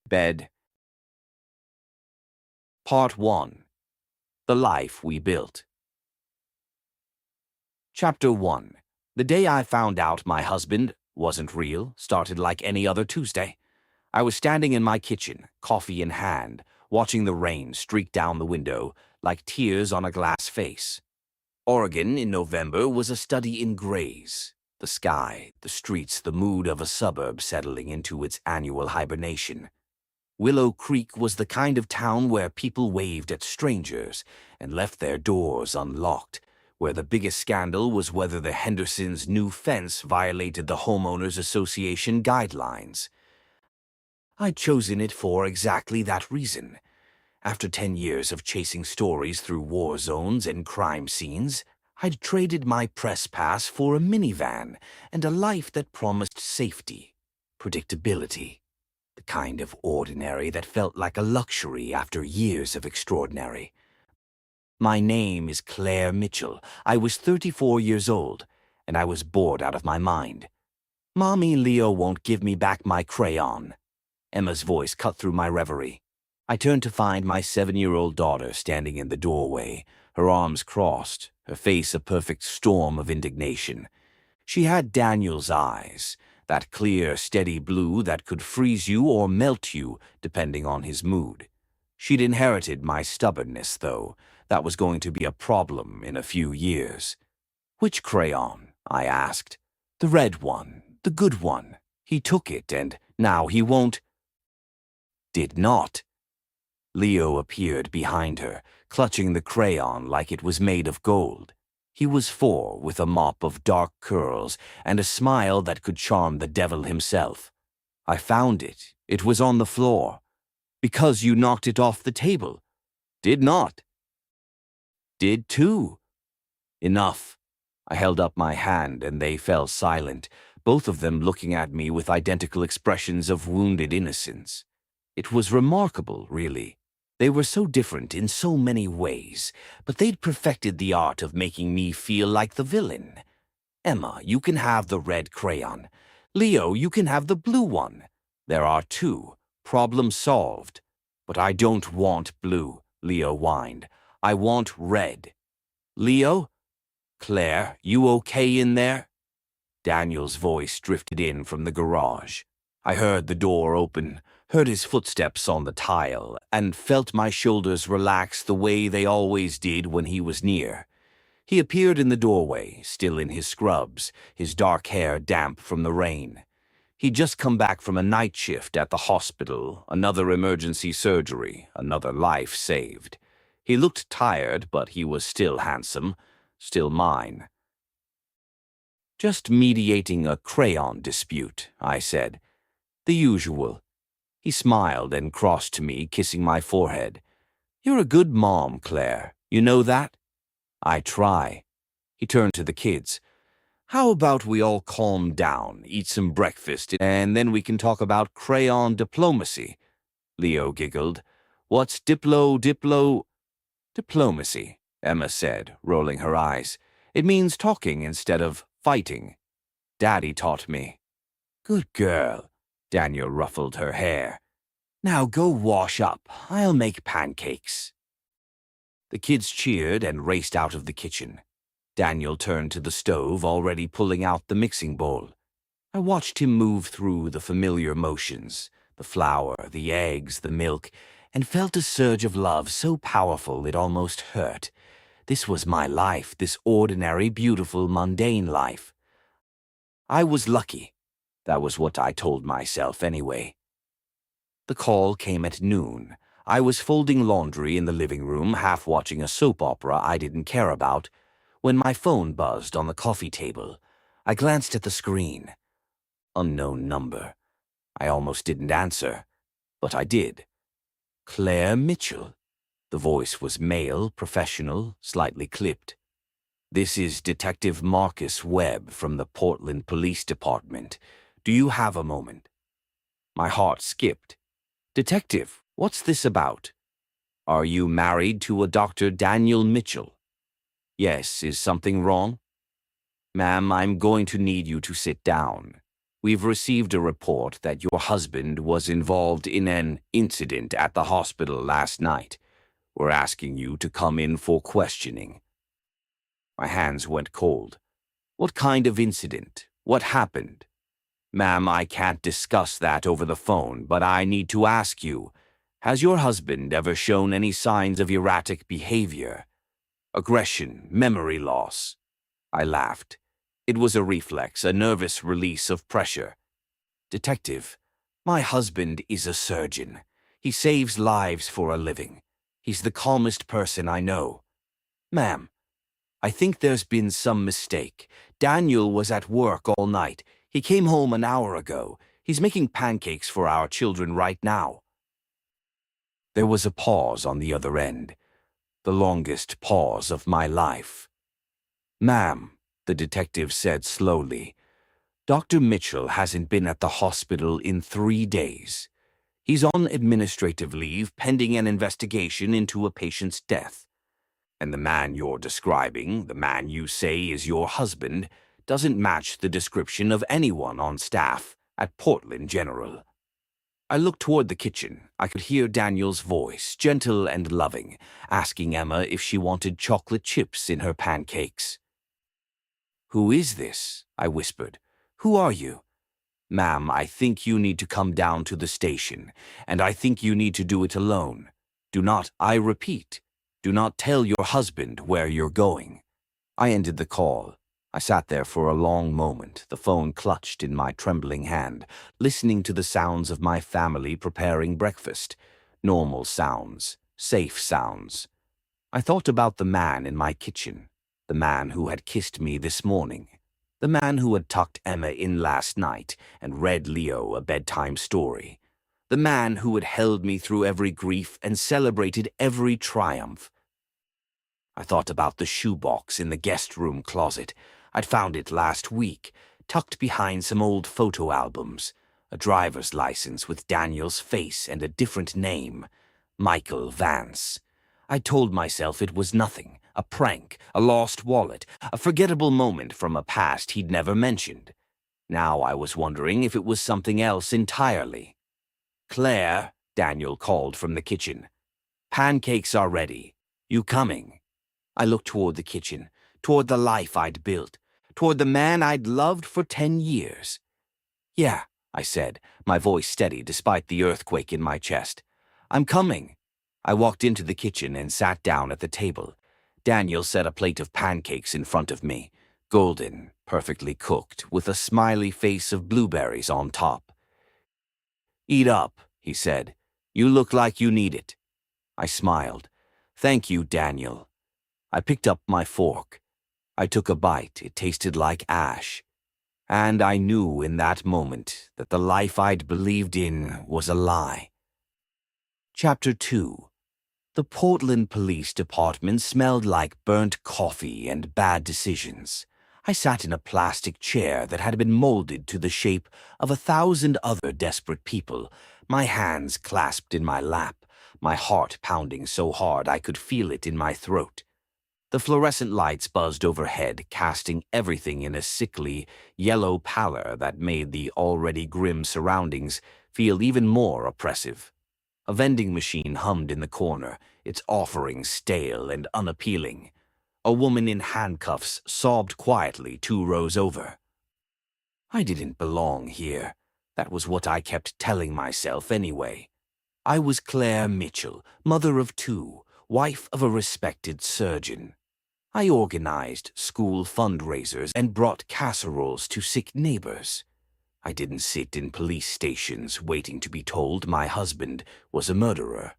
Bed. Part 1. The Life We Built. Chapter 1. The day I found out my husband wasn't real started like any other Tuesday. I was standing in my kitchen, coffee in hand, watching the rain streak down the window like tears on a glass face. Oregon in November was a study in grays. The sky, the streets, the mood of a suburb settling into its annual hibernation. Willow Creek was the kind of town where people waved at strangers and left their doors unlocked, where the biggest scandal was whether the Hendersons' new fence violated the Homeowners Association guidelines. I'd chosen it for exactly that reason. After 10 years of chasing stories through war zones and crime scenes, I'd traded my press pass for a minivan and a life that promised safety, predictability. The kind of ordinary that felt like a luxury after years of extraordinary. My name is Claire Mitchell. I was 34 years old, and I was bored out of my mind. Mommy Leo won't give me back my crayon. Emma's voice cut through my reverie. I turned to find my 7-year-old daughter standing in the doorway, her arms crossed, her face a perfect storm of indignation. She had Daniel's eyes, that clear, steady blue that could freeze you or melt you, depending on his mood. She'd inherited my stubbornness, though. That was going to be a problem in a few years. "Which crayon?" I asked. "The red one, the good one. He took it, and now he won't—" Did not. Leo appeared behind her, clutching the crayon like it was made of gold. He was 4, with a mop of dark curls and a smile that could charm the devil himself. "I found it. It was on the floor." "Because you knocked it off the table." "Did not." "Did too." "Enough." I held up my hand and they fell silent, both of them looking at me with identical expressions of wounded innocence. It was remarkable, really. They were so different in so many ways, but they'd perfected the art of making me feel like the villain. "Emma, you can have the red crayon. Leo, you can have the blue one. There are 2. Problem solved." "But I don't want blue," Leo whined. "I want red." "Leo? Claire, you okay in there?" Daniel's voice drifted in from the garage. I heard the door open, heard his footsteps on the tile, and felt my shoulders relax the way they always did when he was near. He appeared in the doorway, still in his scrubs, his dark hair damp from the rain. He'd just come back from a night shift at the hospital, another emergency surgery, another life saved. He looked tired, but he was still handsome, still mine. "Just mediating a crayon dispute," I said. "The usual." He smiled and crossed to me, kissing my forehead. "You're a good mom, Claire. You know that?" "I try." He turned to the kids. "How about we all calm down, eat some breakfast, and then we can talk about crayon diplomacy?" Leo giggled. "What's Diplomacy," Emma said, rolling her eyes. "It means talking instead of fighting. Daddy taught me." "Good girl." Daniel ruffled her hair. "Now go wash up. I'll make pancakes." The kids cheered and raced out of the kitchen. Daniel turned to the stove, already pulling out the mixing bowl. I watched him move through the familiar motions, the flour, the eggs, the milk, and felt a surge of love so powerful it almost hurt. This was my life, this ordinary, beautiful, mundane life. I was lucky. That was what I told myself anyway. The call came at noon. I was folding laundry in the living room, half watching a soap opera I didn't care about, when my phone buzzed on the coffee table. I glanced at the screen. Unknown number. I almost didn't answer, but I did. Claire Mitchell. The voice was male, professional, slightly clipped. "This is Detective Marcus Webb from the Portland Police Department. Do you have a moment?" My heart skipped. "Detective, what's this about?" "Are you married to a Dr. Daniel Mitchell?" "Yes, is something wrong?" "Ma'am, I'm going to need you to sit down. We've received a report that your husband was involved in an incident at the hospital last night. We're asking you to come in for questioning." My hands went cold. What kind of incident? What happened? "Ma'am, I can't discuss that over the phone, but I need to ask you, has your husband ever shown any signs of erratic behavior? Aggression, memory loss?" I laughed. It was a reflex, a nervous release of pressure. "Detective, my husband is a surgeon. He saves lives for a living. He's the calmest person I know. Ma'am, I think there's been some mistake. Daniel was at work all night. He came home an hour ago. He's making pancakes for our children right now." There was a pause on the other end, the longest pause of my life. "Ma'am," the detective said slowly, "Dr. Mitchell hasn't been at the hospital in 3 days. He's on administrative leave pending an investigation into a patient's death. And the man you're describing, the man you say is your husband, doesn't match the description of anyone on staff at Portland General." I looked toward the kitchen. I could hear Daniel's voice, gentle and loving, asking Emma if she wanted chocolate chips in her pancakes. "Who is this?" I whispered. "Who are you?" "Ma'am, I think you need to come down to the station, and I think you need to do it alone. Do not, I repeat, do not tell your husband where you're going." I ended the call. I sat there for a long moment, the phone clutched in my trembling hand, listening to the sounds of my family preparing breakfast. Normal sounds, safe sounds. I thought about the man in my kitchen, the man who had kissed me this morning, the man who had tucked Emma in last night and read Leo a bedtime story, the man who had held me through every grief and celebrated every triumph. I thought about the shoebox in the guest room closet. I'd found it last week, tucked behind some old photo albums, a driver's license with Daniel's face and a different name, Michael Vance. I told myself it was nothing, a prank, a lost wallet, a forgettable moment from a past he'd never mentioned. Now I was wondering if it was something else entirely. "Claire," Daniel called from the kitchen. "Pancakes are ready. You coming?" I looked toward the kitchen, toward the life I'd built, toward the man I'd loved for 10 years. "Yeah," I said, my voice steady despite the earthquake in my chest. "I'm coming." I walked into the kitchen and sat down at the table. Daniel set a plate of pancakes in front of me, golden, perfectly cooked, with a smiley face of blueberries on top. "Eat up," he said. "You look like you need it." I smiled. "Thank you, Daniel." I picked up my fork. I took a bite. It tasted like ash. And I knew in that moment that the life I'd believed in was a lie. Chapter 2. The Portland Police Department smelled like burnt coffee and bad decisions. I sat in a plastic chair that had been molded to the shape of 1,000 other desperate people, my hands clasped in my lap, my heart pounding so hard I could feel it in my throat. The fluorescent lights buzzed overhead, casting everything in a sickly, yellow pallor that made the already grim surroundings feel even more oppressive. A vending machine hummed in the corner, its offering stale and unappealing. A woman in handcuffs sobbed quietly 2 rows over. I didn't belong here. That was what I kept telling myself anyway. I was Claire Mitchell, mother of 2, wife of a respected surgeon. I organized school fundraisers and brought casseroles to sick neighbors. I didn't sit in police stations waiting to be told my husband was a murderer.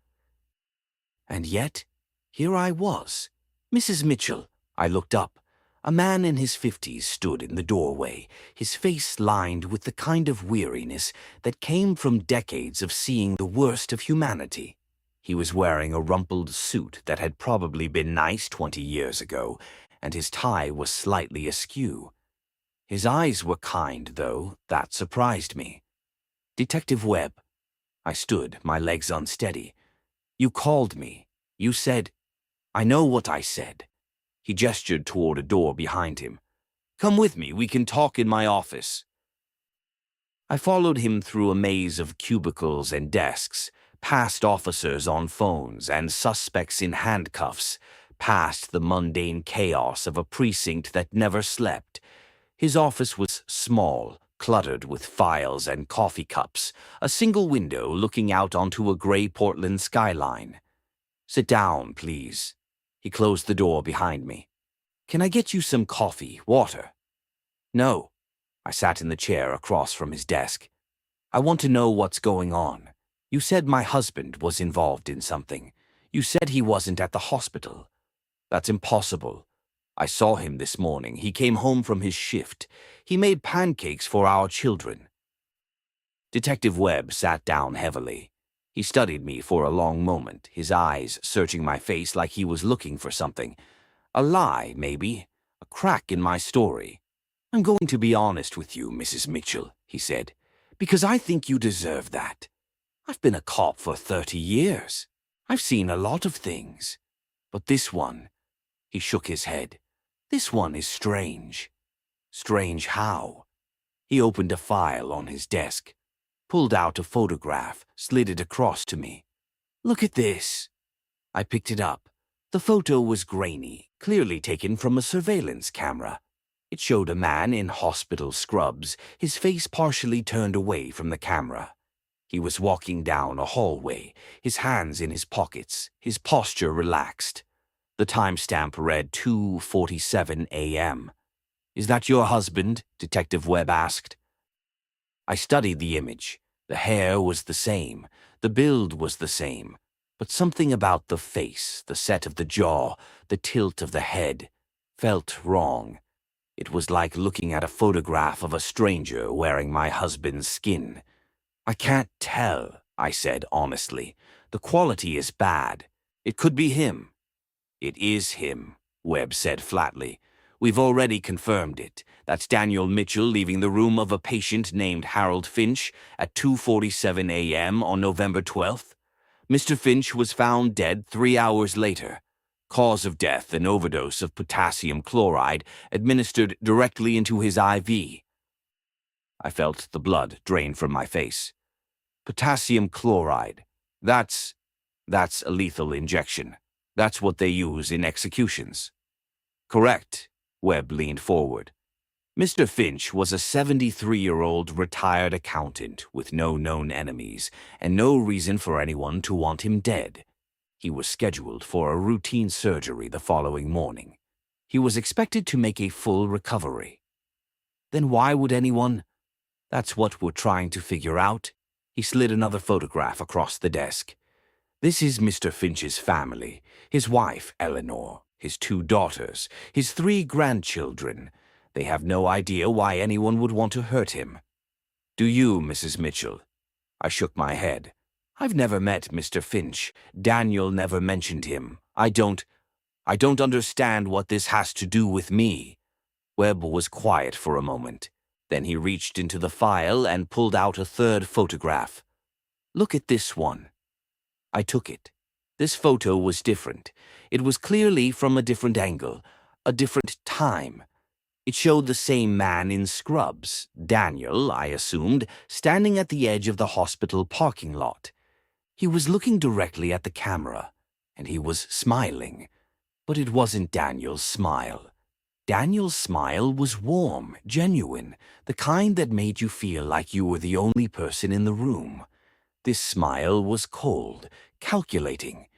And yet, here I was. "Mrs. Mitchell," I looked up. A man in his 50s stood in the doorway, his face lined with the kind of weariness that came from decades of seeing the worst of humanity. He was wearing a rumpled suit that had probably been nice 20 years ago, and his tie was slightly askew. His eyes were kind, though. That surprised me. "Detective Webb." I stood, my legs unsteady. "You called me. You said—" "I know what I said." He gestured toward a door behind him. "Come with me. We can talk in my office." I followed him through a maze of cubicles and desks, past officers on phones and suspects in handcuffs, past the mundane chaos of a precinct that never slept. His office was small, cluttered with files and coffee cups, a single window looking out onto a gray Portland skyline. "Sit down, please." He closed the door behind me. "Can I get you some coffee, water?" "No." I sat in the chair across from his desk. "I want to know what's going on. You said my husband was involved in something. You said he wasn't at the hospital." "That's impossible. I saw him this morning. He came home from his shift. He made pancakes for our children." Detective Webb sat down heavily. He studied me for a long moment, his eyes searching my face like he was looking for something. A lie, maybe. A crack in my story. "I'm going to be honest with you, Mrs. Mitchell," he said, "because I think you deserve that. I've been a cop for 30 years. I've seen a lot of things. But this one," he shook his head, "this one is strange." "Strange how?" He opened a file on his desk, pulled out a photograph, slid it across to me. "Look at this." I picked it up. The photo was grainy, clearly taken from a surveillance camera. It showed a man in hospital scrubs, his face partially turned away from the camera. He was walking down a hallway, his hands in his pockets, his posture relaxed. The timestamp read 2:47 a.m. "Is that your husband?" Detective Webb asked. I studied the image. The hair was the same, the build was the same, but something about the face, the set of the jaw, the tilt of the head, felt wrong. It was like looking at a photograph of a stranger wearing my husband's skin. "I can't tell," I said honestly. "The quality is bad. It could be him." "It is him," Webb said flatly. "We've already confirmed it. That's Daniel Mitchell leaving the room of a patient named Harold Finch at 2:47 a.m. on November 12th. Mr. Finch was found dead 3 hours later. Cause of death, an overdose of potassium chloride administered directly into his IV." I felt the blood drain from my face. "Potassium chloride. That's a lethal injection. That's what they use in executions." "Correct." Webb leaned forward. "Mr. Finch was a 73-year-old retired accountant with no known enemies and no reason for anyone to want him dead. He was scheduled for a routine surgery the following morning. He was expected to make a full recovery. Then why would anyone? That's what we're trying to figure out." He slid another photograph across the desk. "This is Mr. Finch's family, his wife, Eleanor, his 2 daughters, his 3 grandchildren. They have no idea why anyone would want to hurt him." "Do you, Mrs. Mitchell?" I shook my head. "I've never met Mr. Finch. Daniel never mentioned him. I don't understand what this has to do with me." Webb was quiet for a moment. Then he reached into the file and pulled out a 3rd photograph. "Look at this one." I took it. This photo was different. It was clearly from a different angle, a different time. It showed the same man in scrubs, Daniel, I assumed, standing at the edge of the hospital parking lot. He was looking directly at the camera, and he was smiling. But it wasn't Daniel's smile. Daniel's smile was warm, genuine, the kind that made you feel like you were the only person in the room. This smile was cold, calculating.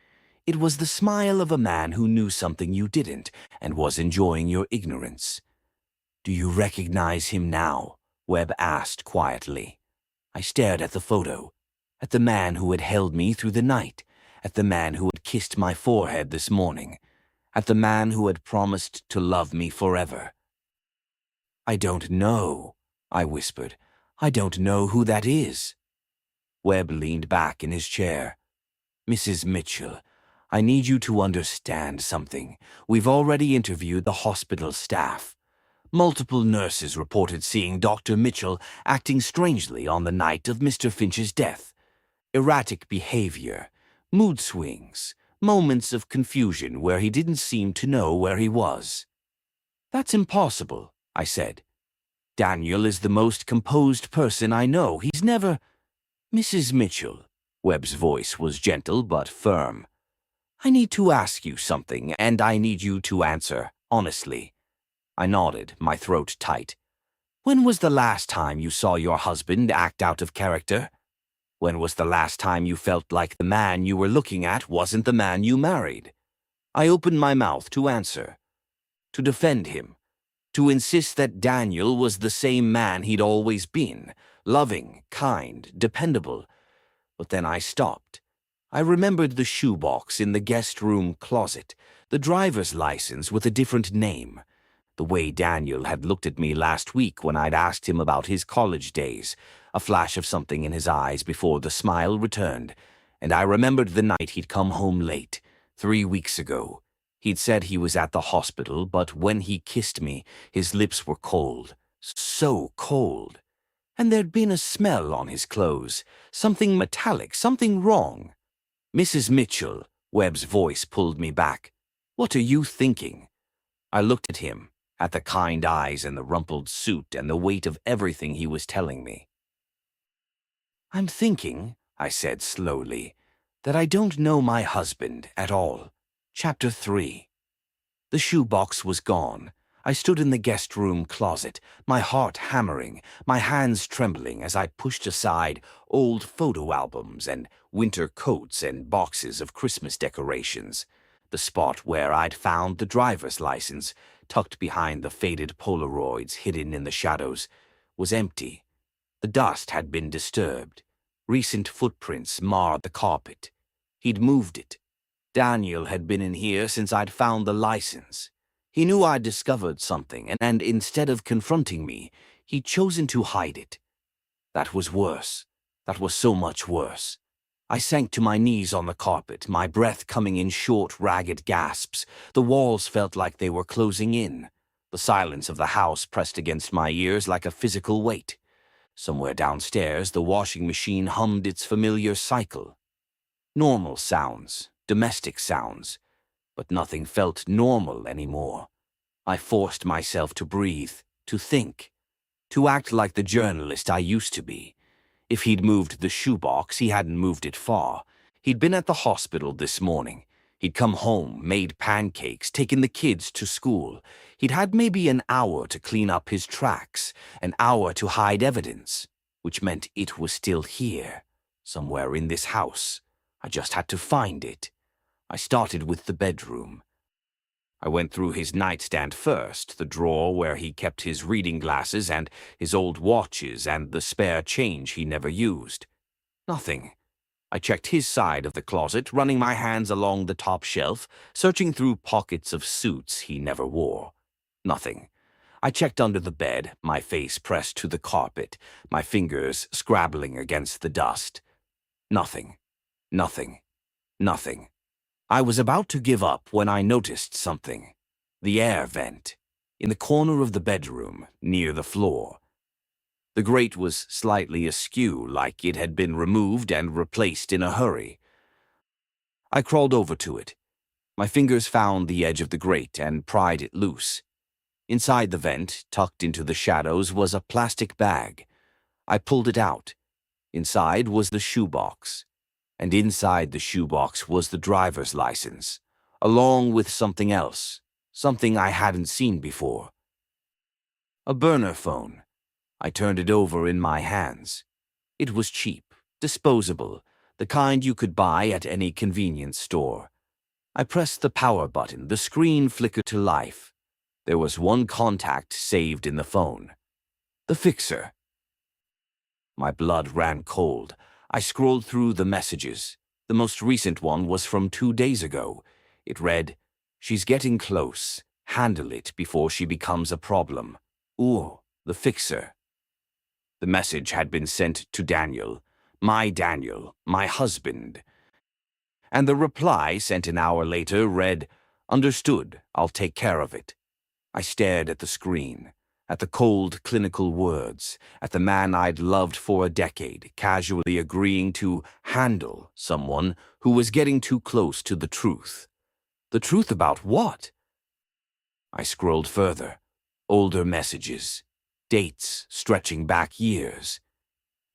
It was the smile of a man who knew something you didn't and was enjoying your ignorance. "Do you recognize him now?" Webb asked quietly. I stared at the photo, at the man who had held me through the night, at the man who had kissed my forehead this morning, at the man who had promised to love me forever. "I don't know," I whispered. "I don't know who that is." Webb leaned back in his chair. "Mrs. Mitchell, I need you to understand something. We've already interviewed the hospital staff. Multiple nurses reported seeing Dr. Mitchell acting strangely on the night of Mr. Finch's death. Erratic behavior, mood swings, moments of confusion where he didn't seem to know where he was." "That's impossible," I said. Daniel is the most composed person I know. He's never... Mrs. Mitchell. Webb's voice was gentle but firm. I need to ask you something, and I need you to answer honestly. I nodded, my throat tight. When was the last time you saw your husband act out of character? When was the last time you felt like the man you were looking at wasn't the man you married? I opened my mouth to answer, to defend him, to insist that Daniel was the same man he'd always been, loving, kind, dependable. But then I stopped. I remembered the shoebox in the guest room closet, the driver's license with a different name, the way Daniel had looked at me last week when I'd asked him about his college days, a flash of something in his eyes before the smile returned, and I remembered the night he'd come home late, 3 weeks ago. He'd said he was at the hospital, but when he kissed me, his lips were cold, so cold. And there'd been a smell on his clothes, something metallic, something wrong. Mrs. Mitchell, Webb's voice pulled me back. What are you thinking? I looked at him, at the kind eyes and the rumpled suit and the weight of everything he was telling me. I'm thinking, I said slowly, that I don't know my husband at all. Chapter 3. The shoebox was gone. I stood in the guest room closet, my heart hammering, my hands trembling as I pushed aside old photo albums and winter coats and boxes of Christmas decorations. The spot where I'd found the driver's license, tucked behind the faded Polaroids hidden in the shadows, was empty. The dust had been disturbed. Recent footprints marred the carpet. He'd moved it. Daniel had been in here since I'd found the license. He knew I'd discovered something, and instead of confronting me, he'd chosen to hide it. That was worse. That was so much worse. I sank to my knees on the carpet, my breath coming in short, ragged gasps. The walls felt like they were closing in. The silence of the house pressed against my ears like a physical weight. Somewhere downstairs, the washing machine hummed its familiar cycle. Normal sounds, domestic sounds, but nothing felt normal anymore. I forced myself to breathe, to think, to act like the journalist I used to be. If he'd moved the shoebox, he hadn't moved it far. He'd been at the hospital this morning. He'd come home, made pancakes, taken the kids to school. He'd had maybe an hour to clean up his tracks, an hour to hide evidence, which meant it was still here, somewhere in this house. I just had to find it. I started with the bedroom. I went through his nightstand first, the drawer where he kept his reading glasses and his old watches and the spare change he never used. Nothing. I checked his side of the closet, running my hands along the top shelf, searching through pockets of suits he never wore. Nothing. I checked under the bed, my face pressed to the carpet, my fingers scrabbling against the dust. Nothing. Nothing. Nothing. I was about to give up when I noticed something. The air vent, in the corner of the bedroom, near the floor. The grate was slightly askew, like it had been removed and replaced in a hurry. I crawled over to it. My fingers found the edge of the grate and pried it loose. Inside the vent, tucked into the shadows, was a plastic bag. I pulled it out. Inside was the shoebox. And inside the shoebox was the driver's license, along with something else, something I hadn't seen before. A burner phone. I turned it over in my hands. It was cheap, disposable, the kind you could buy at any convenience store. I pressed the power button. The screen flickered to life. There was one contact saved in the phone. The fixer. My blood ran cold. I scrolled through the messages. The most recent one was from 2 days ago. It read, "She's getting close. Handle it before she becomes a problem. Ooh, the fixer." The message had been sent to Daniel, my husband. And the reply, sent an hour later, read, "Understood, I'll take care of it." I stared at the screen, at the cold, clinical words, at the man I'd loved for a decade, casually agreeing to handle someone who was getting too close to the truth. The truth about what? I scrolled further. Older messages. dates stretching back years.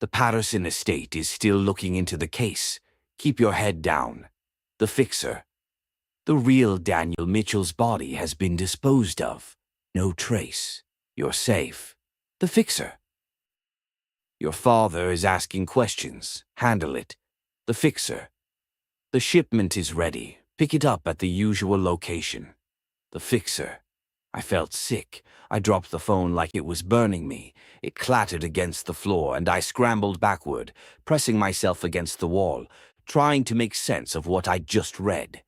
The Patterson estate is still looking into the case. Keep your head down. The fixer. The real Daniel Mitchell's body has been disposed of. No trace. You're safe. The fixer. Your father is asking questions. Handle it. The fixer. The shipment is ready. Pick it up at the usual location. The fixer. I felt sick. I dropped the phone like it was burning me. It clattered against the floor, and I scrambled backward, pressing myself against the wall, trying to make sense of what I'd just read.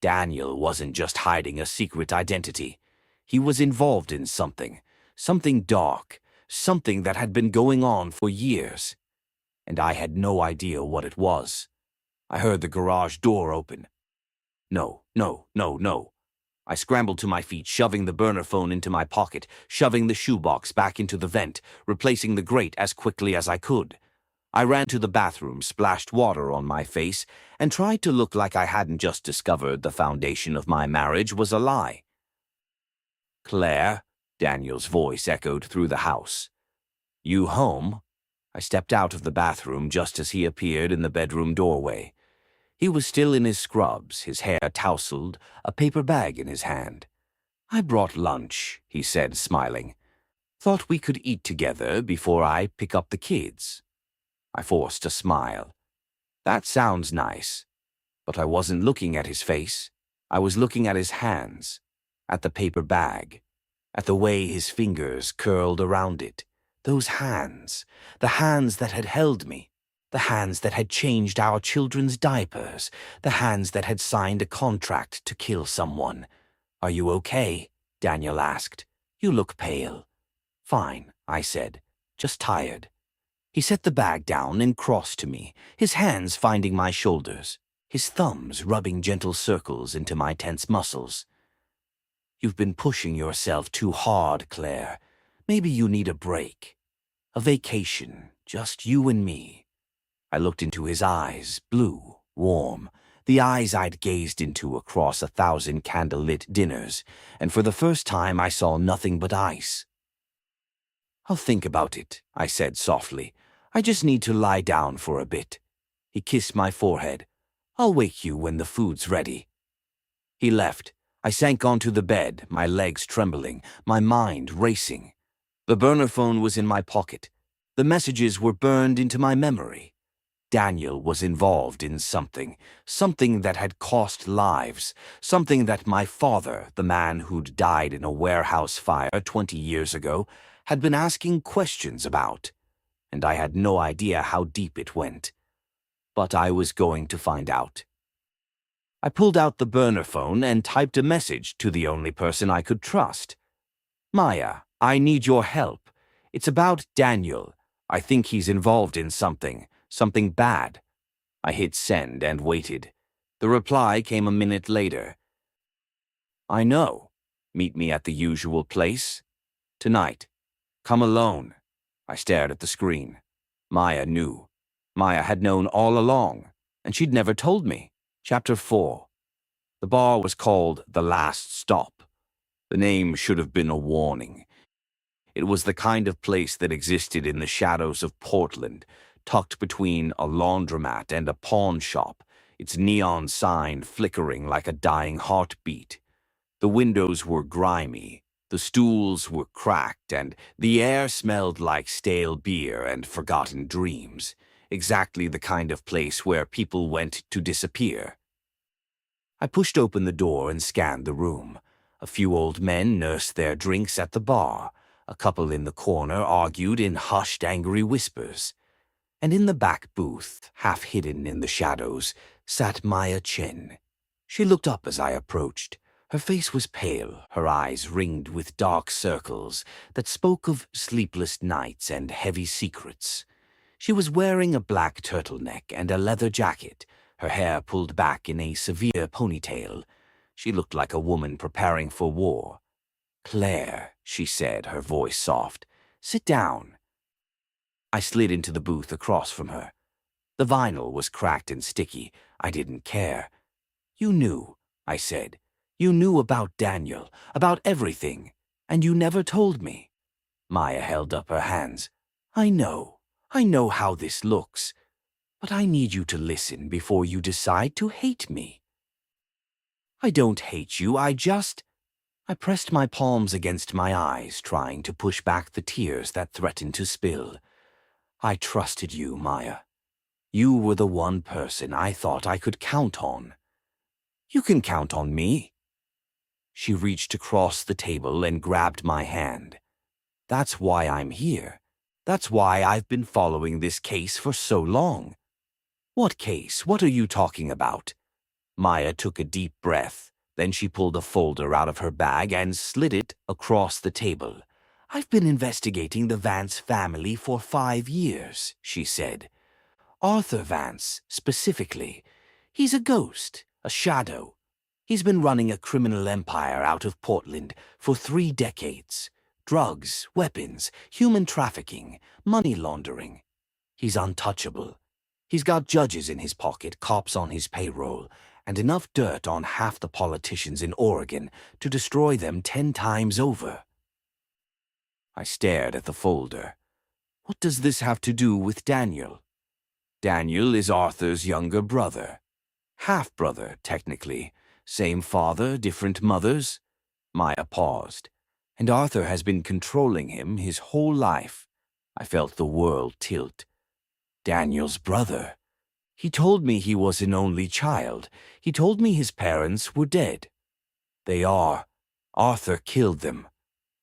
Daniel wasn't just hiding a secret identity. He was involved in something dark, something that had been going on for years. And I had no idea what it was. I heard the garage door open. No. I scrambled to my feet, shoving the burner phone into my pocket, shoving the shoebox back into the vent, replacing the grate as quickly as I could. I ran to the bathroom, splashed water on my face, and tried to look like I hadn't just discovered the foundation of my marriage was a lie. "Claire," Daniel's voice echoed through the house. "You home?" I stepped out of the bathroom just as he appeared in the bedroom doorway. He was still in his scrubs, his hair tousled, a paper bag in his hand. "I brought lunch," he said, smiling. "Thought we could eat together before I pick up the kids." I forced a smile. That sounds nice. But I wasn't looking at his face. I was looking at his hands, at the paper bag, at the way his fingers curled around it. Those hands, the hands that had held me. The hands that had changed our children's diapers, the hands that had signed a contract to kill someone. "Are you okay?" Daniel asked. "You look pale." "Fine," I said. "Just tired." He set the bag down and crossed to me, his hands finding my shoulders, his thumbs rubbing gentle circles into my tense muscles. "You've been pushing yourself too hard, Claire. Maybe you need a break. A vacation, just you and me." I looked into his eyes, blue, warm, the eyes I'd gazed into across 1,000 candlelit dinners, and for the first time I saw nothing but ice. "I'll think about it," I said softly. "I just need to lie down for a bit." He kissed my forehead. "I'll wake you when the food's ready." He left. I sank onto the bed, my legs trembling, my mind racing. The burner phone was in my pocket. The messages were burned into my memory. Daniel was involved in something that had cost lives, something that my father, the man who'd died in a warehouse fire 20 years ago, had been asking questions about, and I had no idea how deep it went. But I was going to find out. I pulled out the burner phone and typed a message to the only person I could trust. "Maya, I need your help. It's about Daniel. I think he's involved in something bad." I hit send and waited. The reply came a minute later. "I know. Meet me at the usual place. Tonight. Come alone." I stared at the screen. Maya knew. Maya had known all along, and she'd never told me. Chapter 4. The bar was called The Last Stop. The name should have been a warning. It was the kind of place that existed in the shadows of Portland, tucked between a laundromat and a pawn shop, its neon sign flickering like a dying heartbeat. The windows were grimy, the stools were cracked, and the air smelled like stale beer and forgotten dreams, exactly the kind of place where people went to disappear. I pushed open the door and scanned the room. A few old men nursed their drinks at the bar. A couple in the corner argued in hushed, angry whispers. And in the back booth, half hidden in the shadows, sat Maya Chen. She looked up as I approached. Her face was pale, her eyes ringed with dark circles that spoke of sleepless nights and heavy secrets. She was wearing a black turtleneck and a leather jacket, her hair pulled back in a severe ponytail. She looked like a woman preparing for war. "Claire," she said, her voice soft, "sit down." I slid into the booth across from her. The vinyl was cracked and sticky. I didn't care. "You knew," I said. "You knew about Daniel, about everything, and you never told me." Maya held up her hands. I know how this looks, but I need you to listen before you decide to hate me. I don't hate you, I pressed my palms against my eyes, trying to push back the tears that threatened to spill. I trusted you, Maya. You were the one person I thought I could count on. You can count on me. She reached across the table and grabbed my hand. That's why I'm here. That's why I've been following this case for so long. What case? What are you talking about? Maya took a deep breath. Then she pulled a folder out of her bag and slid it across the table. I've been investigating the Vance family for 5 years, she said. Arthur Vance, specifically. He's a ghost, a shadow. He's been running a criminal empire out of Portland for 3 decades. Drugs, weapons, human trafficking, money laundering. He's untouchable. He's got judges in his pocket, cops on his payroll, and enough dirt on half the politicians in Oregon to destroy them 10 times over. I stared at the folder. What does this have to do with Daniel? Daniel is Arthur's younger brother. Half-brother, technically. Same father, different mothers. Maya paused. And Arthur has been controlling him his whole life. I felt the world tilt. Daniel's brother. He told me he was an only child. He told me his parents were dead. They are. Arthur killed them.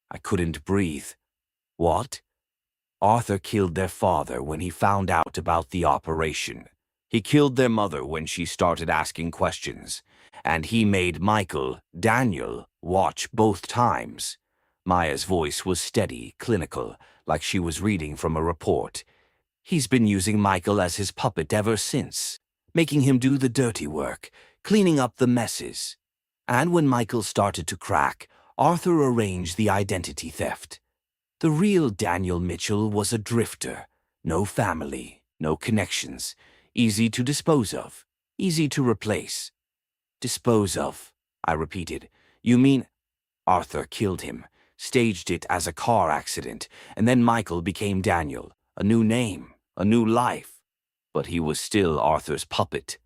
I couldn't breathe. What? Arthur killed their father when he found out about the operation. He killed their mother when she started asking questions. And he made Michael, Daniel, watch both times. Maya's voice was steady, clinical, like she was reading from a report. He's been using Michael as his puppet ever since, making him do the dirty work, cleaning up the messes. And when Michael started to crack, Arthur arranged the identity theft. The real Daniel Mitchell was a drifter. No family, no connections. Easy to dispose of. Easy to replace. Dispose of, I repeated. You mean Arthur killed him, staged it as a car accident, and then Michael became Daniel. A new name, a new life. But he was still Arthur's puppet.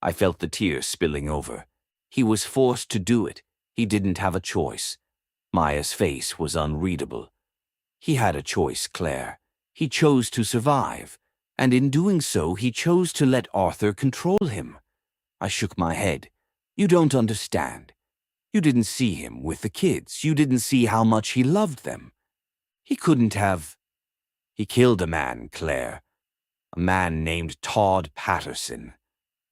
I felt the tears spilling over. He was forced to do it. He didn't have a choice. Maya's face was unreadable. He had a choice, Claire. He chose to survive. And in doing so, he chose to let Arthur control him. I shook my head. You don't understand. You didn't see him with the kids. You didn't see how much he loved them. He couldn't have. He killed a man, Claire. A man named Todd Patterson.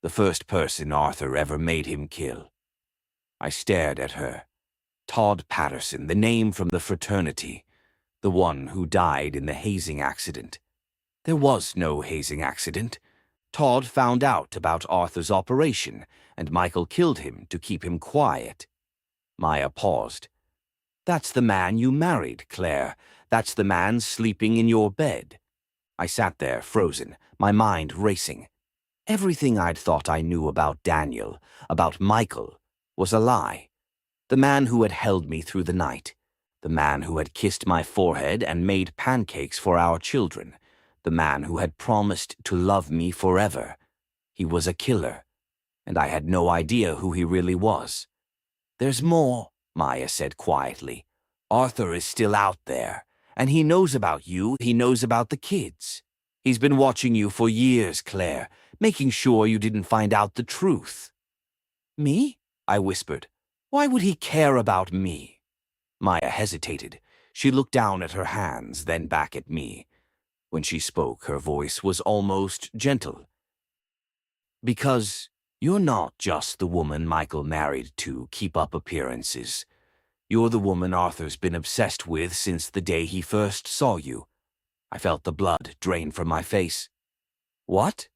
The first person Arthur ever made him kill. I stared at her. Todd Patterson, the name from the fraternity. The one who died in the hazing accident. There was no hazing accident. Todd found out about Arthur's operation, and Michael killed him to keep him quiet. Maya paused. That's the man you married, Claire. That's the man sleeping in your bed. I sat there, frozen, my mind racing. Everything I'd thought I knew about Daniel, about Michael, was a lie. The man who had held me through the night. The man who had kissed my forehead and made pancakes for our children. The man who had promised to love me forever. He was a killer, and I had no idea who he really was. There's more, Maya said quietly. Arthur is still out there, and he knows about you, he knows about the kids. He's been watching you for years, Claire, making sure you didn't find out the truth. Me? I whispered. Why would he care about me? Maya hesitated. She looked down at her hands, then back at me. When she spoke, her voice was almost gentle. Because you're not just the woman Michael married to keep up appearances. You're the woman Arthur's been obsessed with since the day he first saw you. I felt the blood drain from my face. What?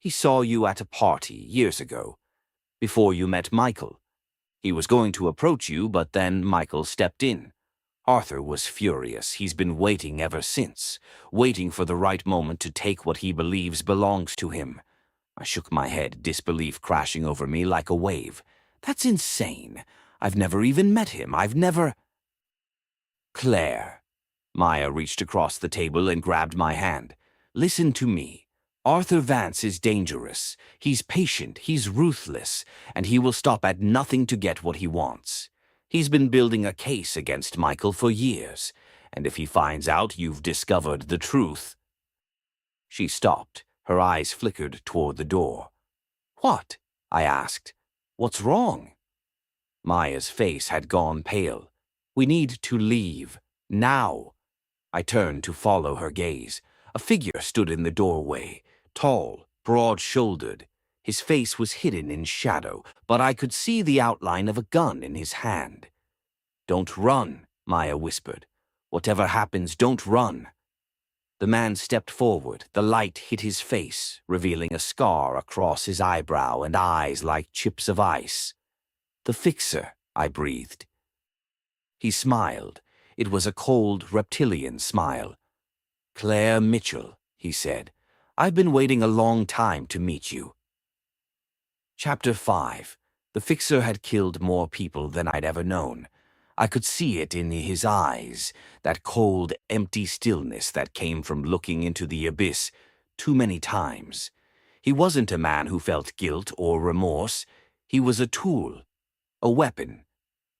He saw you at a party years ago, before you met Michael. He was going to approach you, but then Michael stepped in. Arthur was furious. He's been waiting ever since, waiting for the right moment to take what he believes belongs to him. I shook my head, disbelief crashing over me like a wave. That's insane. I've never even met him. I've never... Claire. Maya reached across the table and grabbed my hand. Listen to me. Arthur Vance is dangerous. He's patient, he's ruthless, and he will stop at nothing to get what he wants. He's been building a case against Michael for years, and if he finds out you've discovered the truth... She stopped. Her eyes flickered toward the door. What? I asked. What's wrong? Maya's face had gone pale. We need to leave. Now. I turned to follow her gaze. A figure stood in the doorway, tall, broad-shouldered. His face was hidden in shadow, but I could see the outline of a gun in his hand. Don't run, Maya whispered. Whatever happens, don't run. The man stepped forward. The light hit his face, revealing a scar across his eyebrow and eyes like chips of ice. The fixer, I breathed. He smiled. It was a cold, reptilian smile. Claire Mitchell, he said. I've been waiting a long time to meet you. Chapter 5. The fixer had killed more people than I'd ever known. I could see it in his eyes, that cold, empty stillness that came from looking into the abyss too many times. He wasn't a man who felt guilt or remorse. He was a tool, a weapon.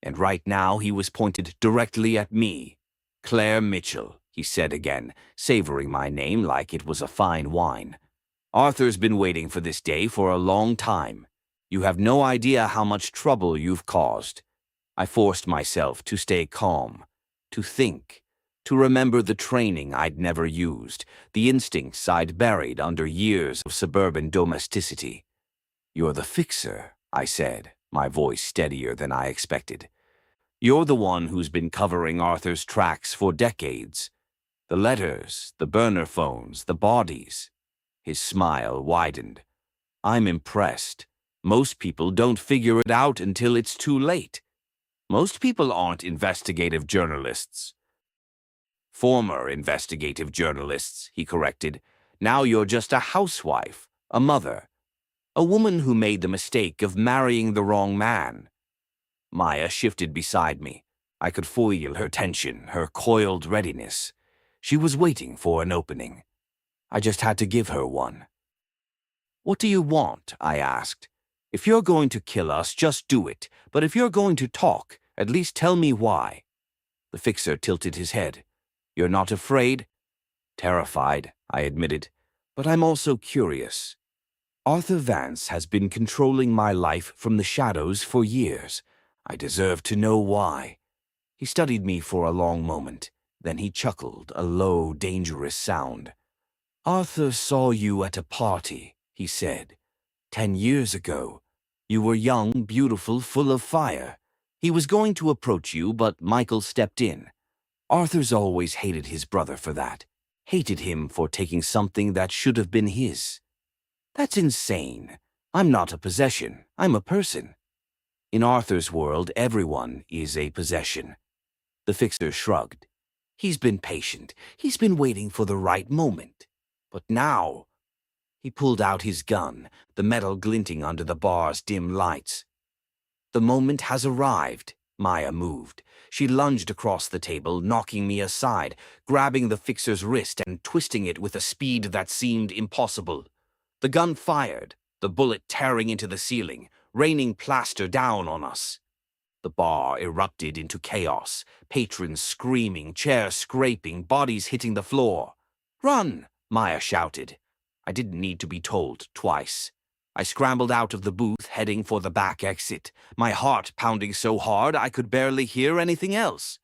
And right now he was pointed directly at me. Claire Mitchell, he said again, savoring my name like it was a fine wine. Arthur's been waiting for this day for a long time. You have no idea how much trouble you've caused. I forced myself to stay calm, to think, to remember the training I'd never used, the instincts I'd buried under years of suburban domesticity. You're the fixer, I said, my voice steadier than I expected. You're the one who's been covering Arthur's tracks for decades. The letters, the burner phones, the bodies. His smile widened. I'm impressed. Most people don't figure it out until it's too late. Most people aren't investigative journalists. Former investigative journalists, he corrected. Now you're just a housewife, a mother, a woman who made the mistake of marrying the wrong man. Maya shifted beside me. I could feel her tension, her coiled readiness. She was waiting for an opening. I just had to give her one. What do you want? I asked. If you're going to kill us, just do it. But if you're going to talk, at least tell me why. The fixer tilted his head. You're not afraid? Terrified, I admitted. But I'm also curious. Arthur Vance has been controlling my life from the shadows for years. I deserve to know why. He studied me for a long moment. Then he chuckled, a low, dangerous sound. Arthur saw you at a party, he said. 10 years ago. You were young, beautiful, full of fire. He was going to approach you, but Michael stepped in. Arthur's always hated his brother for that. Hated him for taking something that should have been his. That's insane. I'm not a possession. I'm a person. In Arthur's world, everyone is a possession. The fixer shrugged. He's been patient. He's been waiting for the right moment. But now... He pulled out his gun, the metal glinting under the bar's dim lights. The moment has arrived. Maya moved. She lunged across the table, knocking me aside, grabbing the fixer's wrist and twisting it with a speed that seemed impossible. The gun fired, the bullet tearing into the ceiling, raining plaster down on us. The bar erupted into chaos, patrons screaming, chairs scraping, bodies hitting the floor. Run! Maya shouted. I didn't need to be told twice. I scrambled out of the booth, heading for the back exit, my heart pounding so hard I could barely hear anything else.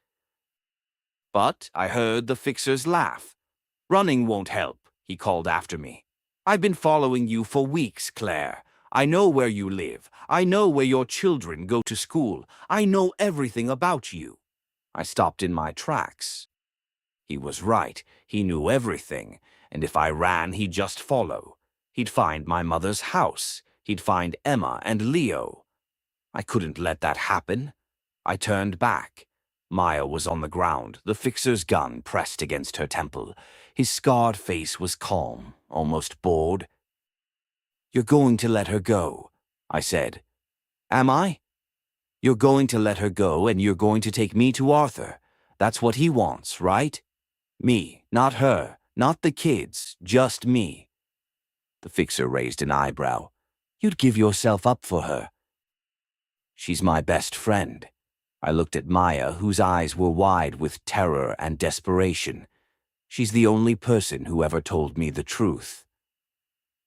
But I heard the fixer's laugh. Running won't help, he called after me. I've been following you for weeks, Claire. I know where you live. I know where your children go to school. I know everything about you. I stopped in my tracks. He was right. He knew everything. And if I ran, he'd just follow. He'd find my mother's house. He'd find Emma and Leo. I couldn't let that happen. I turned back. Maya was on the ground, the fixer's gun pressed against her temple. His scarred face was calm, almost bored. You're going to let her go, I said. Am I? You're going to let her go and you're going to take me to Arthur. That's what he wants, right? Me, not her, not the kids, just me. The fixer raised an eyebrow. You'd give yourself up for her. She's my best friend. I looked at Maya, whose eyes were wide with terror and desperation. She's the only person who ever told me the truth.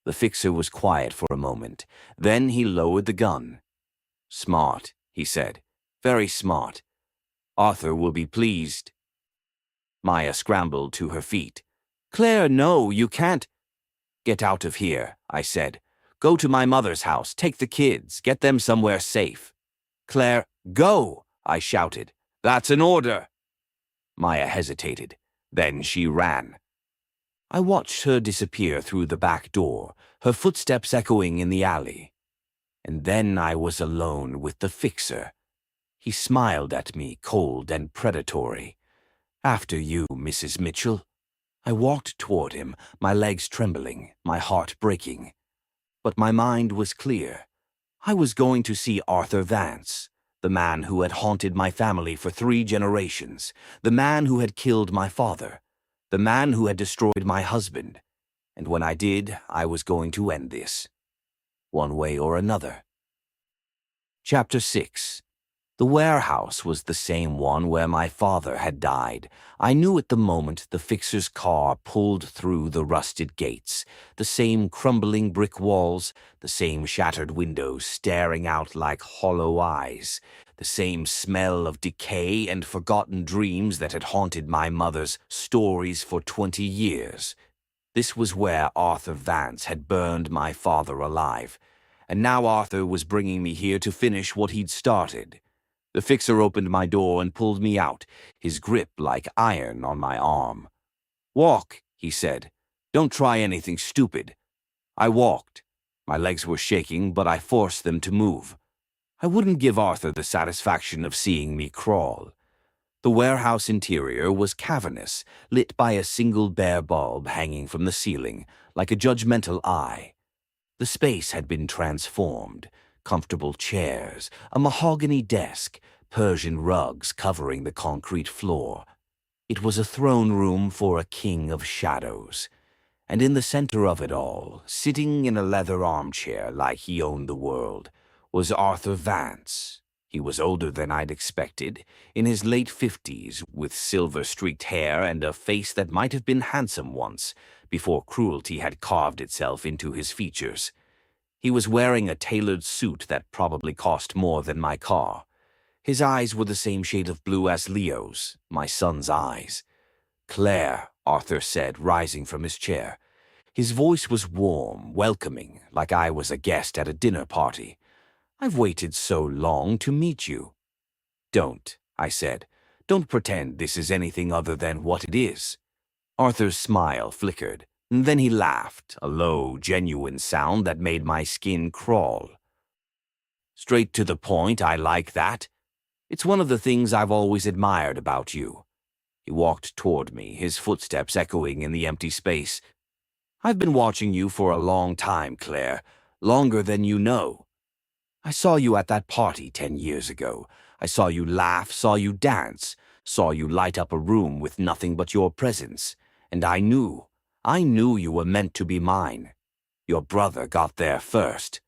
The fixer was quiet for a moment. Then he lowered the gun. Smart, he said. Very smart. Arthur will be pleased. Maya scrambled to her feet. Claire, no, you can't. Get out of here, I said. Go to my mother's house, take the kids, get them somewhere safe. Claire, go, I shouted. That's an order. Maya hesitated. Then she ran. I watched her disappear through the back door, her footsteps echoing in the alley. And then I was alone with the fixer. He smiled at me, cold and predatory. After you, Mrs. Mitchell. I walked toward him, my legs trembling, my heart breaking. But my mind was clear. I was going to see Arthur Vance, the man who had haunted my family for 3 generations, the man who had killed my father, the man who had destroyed my husband. And when I did, I was going to end this, one way or another. Chapter 6. The warehouse was the same one where my father had died. I knew at the moment the fixer's car pulled through the rusted gates, the same crumbling brick walls, the same shattered windows staring out like hollow eyes, the same smell of decay and forgotten dreams that had haunted my mother's stories for 20 years. This was where Arthur Vance had burned my father alive, and now Arthur was bringing me here to finish what he'd started. The fixer opened my door and pulled me out, his grip like iron on my arm. Walk, he said. Don't try anything stupid. I walked. My legs were shaking, but I forced them to move. I wouldn't give Arthur the satisfaction of seeing me crawl. The warehouse interior was cavernous, lit by a single bare bulb hanging from the ceiling, like a judgmental eye. The space had been transformed. Comfortable chairs, a mahogany desk, Persian rugs covering the concrete floor. It was a throne room for a king of shadows. And in the center of it all, sitting in a leather armchair like he owned the world, was Arthur Vance. He was older than I'd expected, in his late 50s, with silver-streaked hair and a face that might have been handsome once, before cruelty had carved itself into his features. He was wearing a tailored suit that probably cost more than my car. His eyes were the same shade of blue as Leo's, my son's eyes. Claire, Arthur said, rising from his chair. His voice was warm, welcoming, like I was a guest at a dinner party. I've waited so long to meet you. Don't, I said. Don't pretend this is anything other than what it is. Arthur's smile flickered. And then he laughed, a low, genuine sound that made my skin crawl. Straight to the point, I like that. It's one of the things I've always admired about you. He walked toward me, his footsteps echoing in the empty space. I've been watching you for a long time, Claire, longer than you know. I saw you at that party 10 years ago. I saw you laugh, saw you dance, saw you light up a room with nothing but your presence, and I knew you were meant to be mine. Your brother got there first.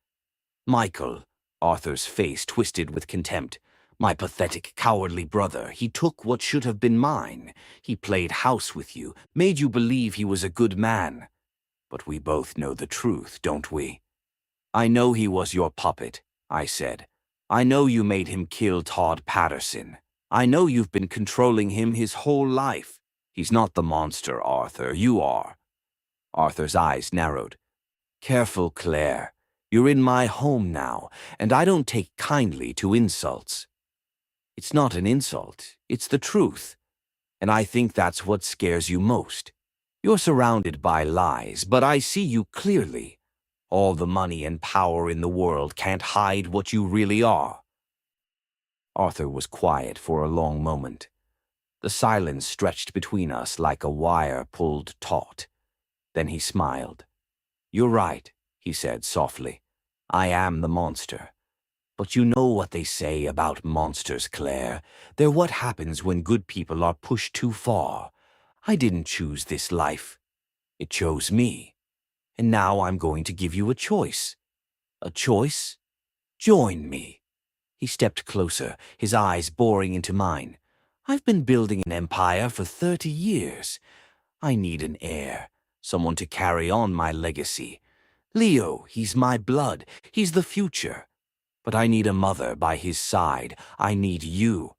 Michael, Arthur's face twisted with contempt. My pathetic, cowardly brother, he took what should have been mine. He played house with you, made you believe he was a good man. But we both know the truth, don't we? I know he was your puppet, I said. I know you made him kill Todd Patterson. I know you've been controlling him his whole life. He's not the monster, Arthur, you are. Arthur's eyes narrowed. Careful, Claire. You're in my home now, and I don't take kindly to insults. It's not an insult, it's the truth. And I think that's what scares you most. You're surrounded by lies, but I see you clearly. All the money and power in the world can't hide what you really are. Arthur was quiet for a long moment. The silence stretched between us like a wire pulled taut. Then he smiled. You're right, he said softly. I am the monster. But you know what they say about monsters, Claire. They're what happens when good people are pushed too far. I didn't choose this life. It chose me. And now I'm going to give you a choice. A choice? Join me. He stepped closer, his eyes boring into mine. I've been building an empire for 30 years. I need an heir, someone to carry on my legacy. Leo, he's my blood. He's the future. But I need a mother by his side. I need you.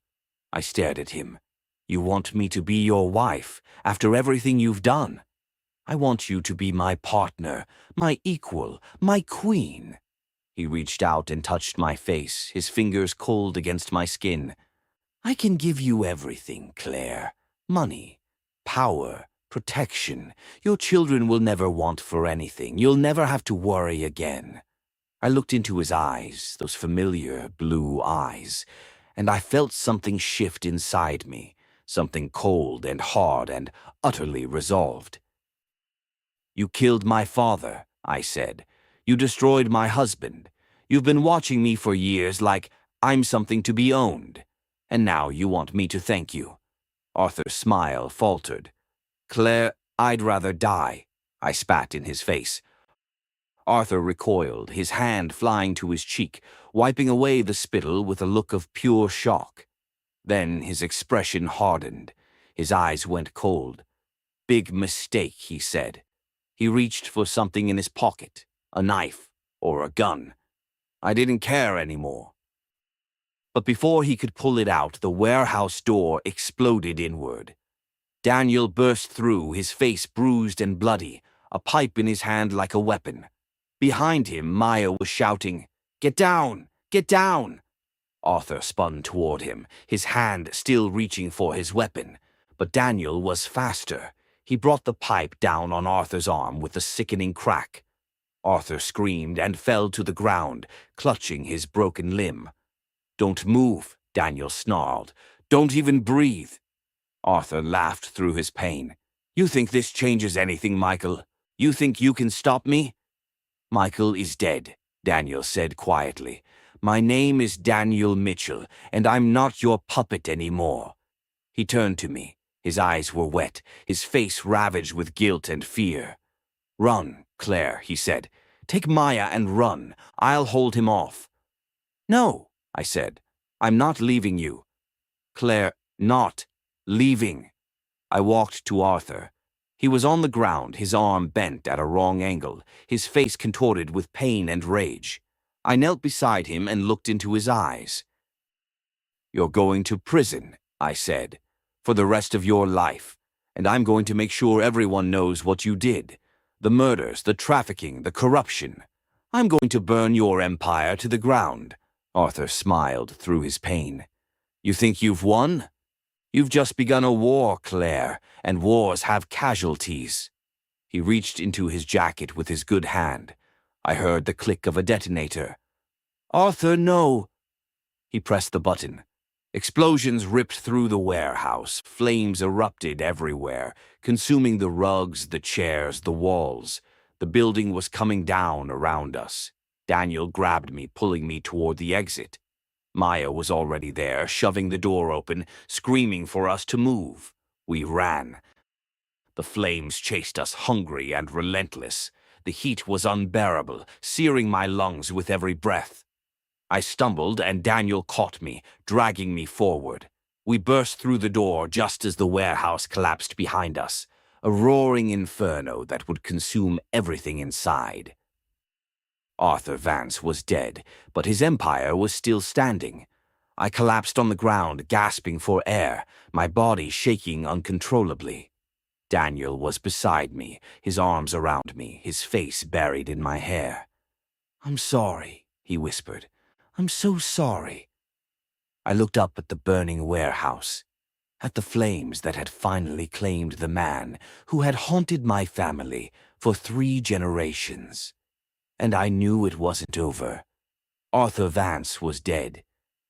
I stared at him. You want me to be your wife, after everything you've done? I want you to be my partner, my equal, my queen. He reached out and touched my face, his fingers cold against my skin. I can give you everything, Claire. Money, power, protection. Your children will never want for anything. You'll never have to worry again. I looked into his eyes, those familiar blue eyes, and I felt something shift inside me, something cold and hard and utterly resolved. You killed my father, I said. You destroyed my husband. You've been watching me for years like I'm something to be owned. And now you want me to thank you. Arthur's smile faltered. Claire, I'd rather die, I spat in his face. Arthur recoiled, his hand flying to his cheek, wiping away the spittle with a look of pure shock. Then his expression hardened. His eyes went cold. Big mistake, he said. He reached for something in his pocket, a knife or a gun. I didn't care anymore. But before he could pull it out, the warehouse door exploded inward. Daniel burst through, his face bruised and bloody, a pipe in his hand like a weapon. Behind him, Maya was shouting, "Get down! Get down!" Arthur spun toward him, his hand still reaching for his weapon. But Daniel was faster. He brought the pipe down on Arthur's arm with a sickening crack. Arthur screamed and fell to the ground, clutching his broken limb. "Don't move," Daniel snarled. "Don't even breathe." Arthur laughed through his pain. "You think this changes anything, Michael? You think you can stop me?" "Michael is dead," Daniel said quietly. "My name is Daniel Mitchell, and I'm not your puppet anymore." He turned to me. His eyes were wet, his face ravaged with guilt and fear. "Run, Claire," he said. "Take Maya and run. I'll hold him off." "No," I said. "I'm not leaving you." "Claire, not leaving." I walked to Arthur. He was on the ground, his arm bent at a wrong angle, his face contorted with pain and rage. I knelt beside him and looked into his eyes. "You're going to prison," I said, "for the rest of your life, and I'm going to make sure everyone knows what you did. The murders, the trafficking, the corruption. I'm going to burn your empire to the ground." Arthur smiled through his pain. "You think you've won? You've just begun a war, Claire, and wars have casualties." He reached into his jacket with his good hand. I heard the click of a detonator. "Arthur, no!" He pressed the button. Explosions ripped through the warehouse. Flames erupted everywhere, consuming the rugs, the chairs, the walls. The building was coming down around us. Daniel grabbed me, pulling me toward the exit. Maya was already there, shoving the door open, screaming for us to move. We ran. The flames chased us, hungry and relentless. The heat was unbearable, searing my lungs with every breath. I stumbled, and Daniel caught me, dragging me forward. We burst through the door just as the warehouse collapsed behind us, a roaring inferno that would consume everything inside. Arthur Vance was dead, but his empire was still standing. I collapsed on the ground, gasping for air, my body shaking uncontrollably. Daniel was beside me, his arms around me, his face buried in my hair. "I'm sorry," he whispered. "I'm so sorry." I looked up at the burning warehouse, at the flames that had finally claimed the man who had haunted my family for 3 generations. And I knew it wasn't over. Arthur Vance was dead,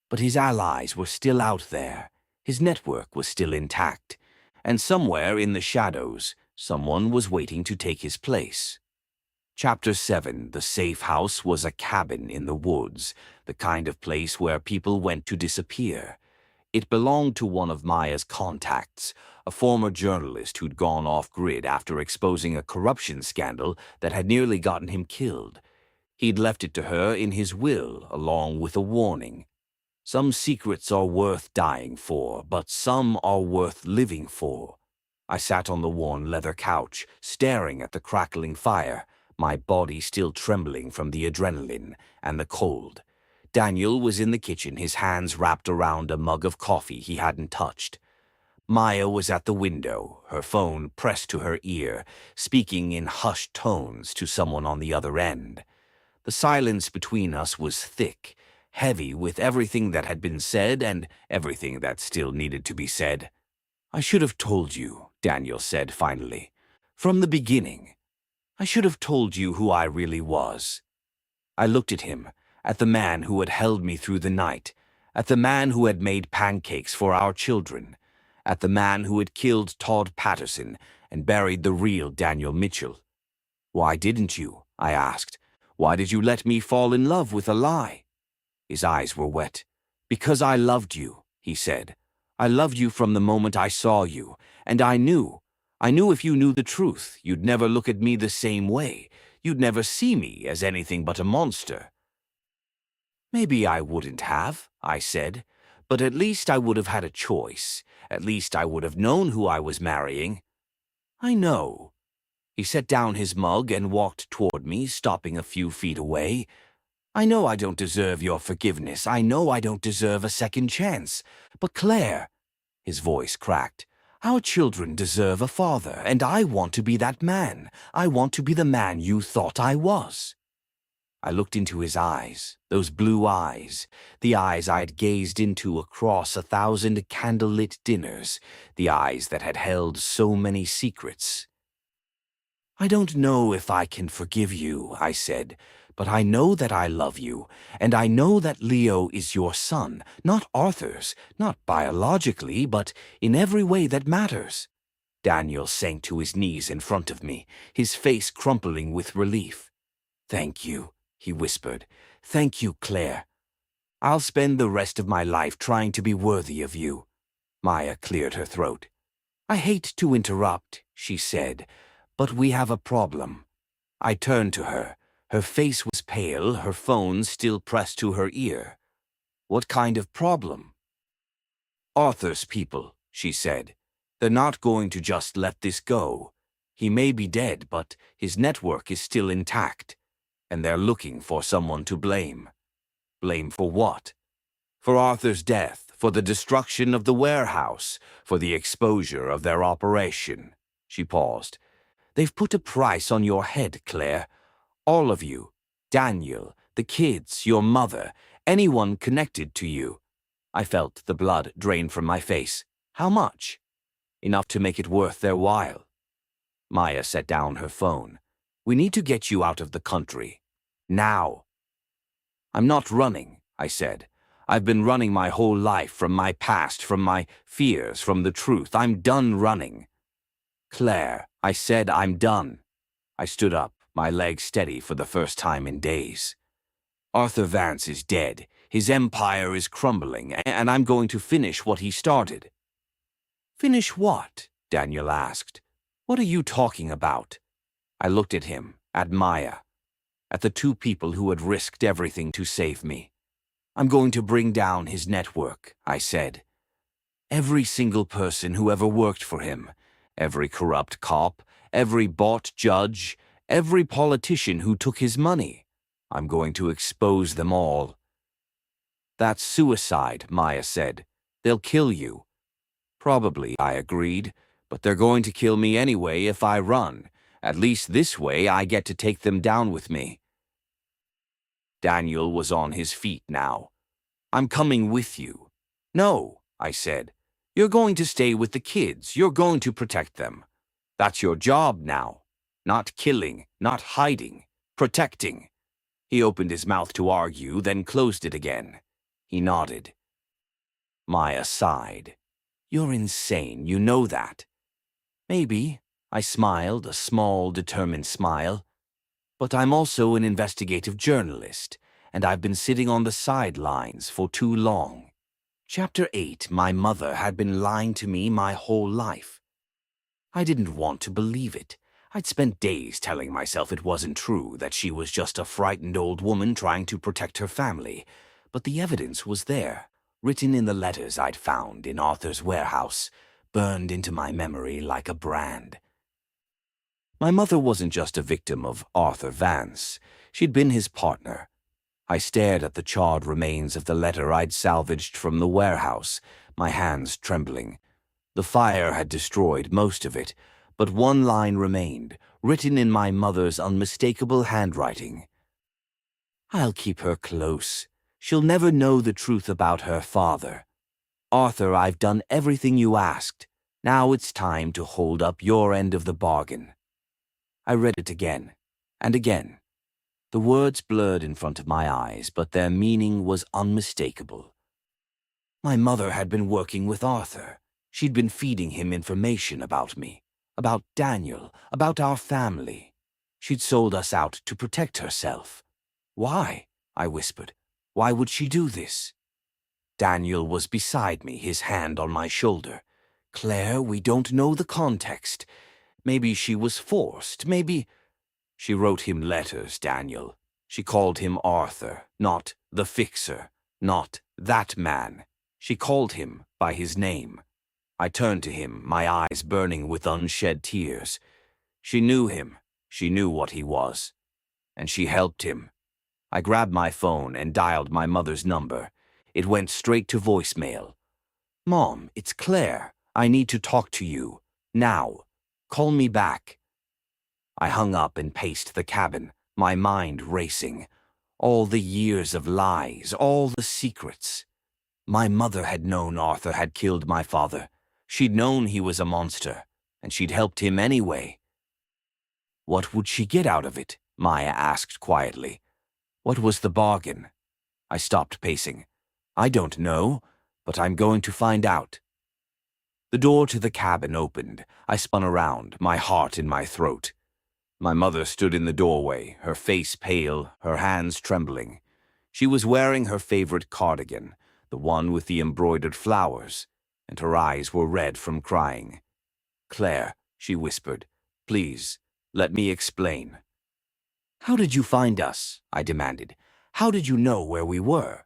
but his allies were still out there. His network was still intact, and somewhere in the shadows, someone was waiting to take his place. Chapter 7, The Safe House, was a cabin in the woods, the kind of place where people went to disappear. It belonged to one of Maya's contacts, a former journalist who'd gone off-grid after exposing a corruption scandal that had nearly gotten him killed. He'd left it to her in his will, along with a warning. Some secrets are worth dying for, but some are worth living for. I sat on the worn leather couch, staring at the crackling fire, my body still trembling from the adrenaline and the cold. Daniel was in the kitchen, his hands wrapped around a mug of coffee he hadn't touched. Maya was at the window, her phone pressed to her ear, speaking in hushed tones to someone on the other end. The silence between us was thick, heavy with everything that had been said and everything that still needed to be said. "I should have told you," Daniel said finally. "From the beginning. I should have told you who I really was." I looked at him, at the man who had held me through the night, at the man who had made pancakes for our children, at the man who had killed Todd Patterson and buried the real Daniel Mitchell. "Why didn't you?" I asked. "Why did you let me fall in love with a lie?" His eyes were wet. "Because I loved you," he said. "I loved you from the moment I saw you, and I knew if you knew the truth, you'd never look at me the same way. You'd never see me as anything but a monster." "Maybe I wouldn't have," I said, "but at least I would have had a choice. At least I would have known who I was marrying." "I know." He set down his mug and walked toward me, stopping a few feet away. "I know I don't deserve your forgiveness. I know I don't deserve a second chance. But Claire," his voice cracked, "our children deserve a father, and I want to be that man. I want to be the man you thought I was." I looked into his eyes, those blue eyes, the eyes I'd gazed into across 1,000 candlelit dinners, the eyes that had held so many secrets. "I don't know if I can forgive you," I said, "but I know that I love you, and I know that Leo is your son, not Arthur's, not biologically, but in every way that matters." Daniel sank to his knees in front of me, his face crumpling with relief. "Thank you," he whispered. "Thank you, Claire. I'll spend the rest of my life trying to be worthy of you." Maya cleared her throat. "I hate to interrupt," she said, "but we have a problem." I turned to her. Her face was pale, her phone still pressed to her ear. "What kind of problem?" "Arthur's people," she said. "They're not going to just let this go. He may be dead, but his network is still intact. And they're looking for someone to blame." "Blame for what?" "For Arthur's death, for the destruction of the warehouse, for the exposure of their operation." She paused. "They've put a price on your head, Claire. All of you. Daniel, the kids, your mother, anyone connected to you." I felt the blood drain from my face. "How much?" "Enough to make it worth their while." Maya set down her phone. "We need to get you out of the country. Now." "I'm not running," I said. "I've been running my whole life, from my past, from my fears, from the truth. I'm done running." "Claire," I said, "I'm done." I stood up, my legs steady for the first time in days. "Arthur Vance is dead. His empire is crumbling, and I'm going to finish what he started." "Finish what?" Daniel asked. "What are you talking about?" I looked at him, at Maya, at the two people who had risked everything to save me. "I'm going to bring down his network," I said. "Every single person who ever worked for him, every corrupt cop, every bought judge, every politician who took his money. I'm going to expose them all." "That's suicide," Maya said. "They'll kill you." "Probably," I agreed, "but they're going to kill me anyway if I run. At least this way I get to take them down with me." Daniel was on his feet now. "I'm coming with you." "No," I said. "You're going to stay with the kids. You're going to protect them. That's your job now. Not killing, not hiding, protecting." He opened his mouth to argue, then closed it again. He nodded. Maya sighed. "You're insane, you know that." "Maybe," I smiled, a small, determined smile. "But I'm also an investigative journalist, and I've been sitting on the sidelines for too long." Chapter 8. My mother had been lying to me my whole life. I didn't want to believe it. I'd spent days telling myself it wasn't true, that she was just a frightened old woman trying to protect her family. But the evidence was there, written in the letters I'd found in Arthur's warehouse, burned into my memory like a brand. My mother wasn't just a victim of Arthur Vance. She'd been his partner. I stared at the charred remains of the letter I'd salvaged from the warehouse, my hands trembling. The fire had destroyed most of it, but one line remained, written in my mother's unmistakable handwriting. "I'll keep her close. She'll never know the truth about her father. Arthur, I've done everything you asked. Now it's time to hold up your end of the bargain." I read it again, and again. The words blurred in front of my eyes, but their meaning was unmistakable. My mother had been working with Arthur. She'd been feeding him information about me, about Daniel, about our family. She'd sold us out to protect herself. "Why?" I whispered. "Why would she do this?" Daniel was beside me, his hand on my shoulder. "Claire, we don't know the context. Maybe she was forced, maybe—" "She wrote him letters, Daniel. She called him Arthur, not the fixer, not that man. She called him by his name." I turned to him, my eyes burning with unshed tears. She knew him. She knew what he was. And she helped him. I grabbed my phone and dialed my mother's number. It went straight to voicemail. "Mom, it's Claire. I need to talk to you. Now. Call me back." I hung up and paced the cabin, my mind racing. All the years of lies, all the secrets. My mother had known Arthur had killed my father. She'd known he was a monster, and she'd helped him anyway. "What would she get out of it?" Maya asked quietly. "What was the bargain?" I stopped pacing. "I don't know, but I'm going to find out." The door to the cabin opened. I spun around, my heart in my throat. My mother stood in the doorway, her face pale, her hands trembling. She was wearing her favorite cardigan, the one with the embroidered flowers, and her eyes were red from crying. "Claire," she whispered, "please, let me explain." "How did you find us?" I demanded. "How did you know where we were?"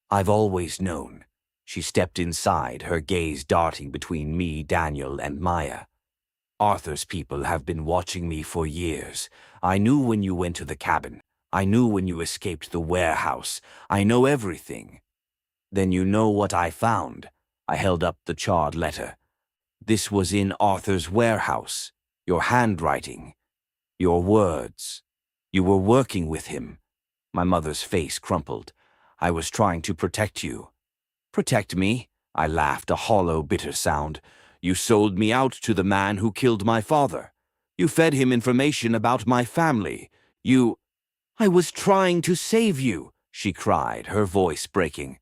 "I've always known." She stepped inside, her gaze darting between me, Daniel, and Maya. "Arthur's people have been watching me for years. I knew when you went to the cabin. I knew when you escaped the warehouse. I know everything." "Then you know what I found." I held up the charred letter. "This was in Arthur's warehouse. Your handwriting. Your words. You were working with him." My mother's face crumpled. "I was trying to protect you." "Protect me?" I laughed, a hollow, bitter sound. "You sold me out to the man who killed my father. You fed him information about my family. You—" "I was trying to save you," she cried, her voice breaking.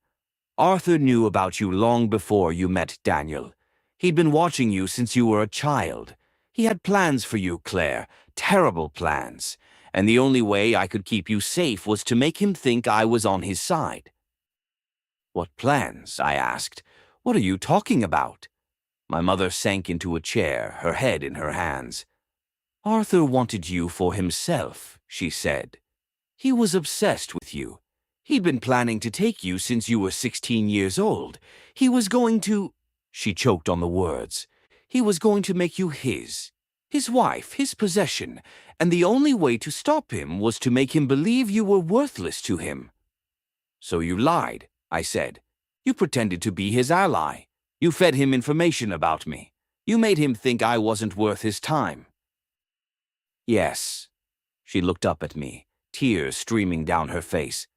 "Arthur knew about you long before you met Daniel. He'd been watching you since you were a child. He had plans for you, Claire, terrible plans. And the only way I could keep you safe was to make him think I was on his side." "What plans?" I asked. "What are you talking about?" My mother sank into a chair, her head in her hands. "Arthur wanted you for himself," she said. "He was obsessed with you. He'd been planning to take you since you were 16 years old. He was going to—" She choked on the words. "He was going to make you his wife, his possession, and the only way to stop him was to make him believe you were worthless to him." "So you lied," I said. "You pretended to be his ally. You fed him information about me. You made him think I wasn't worth his time." "Yes." She looked up at me, tears streaming down her face.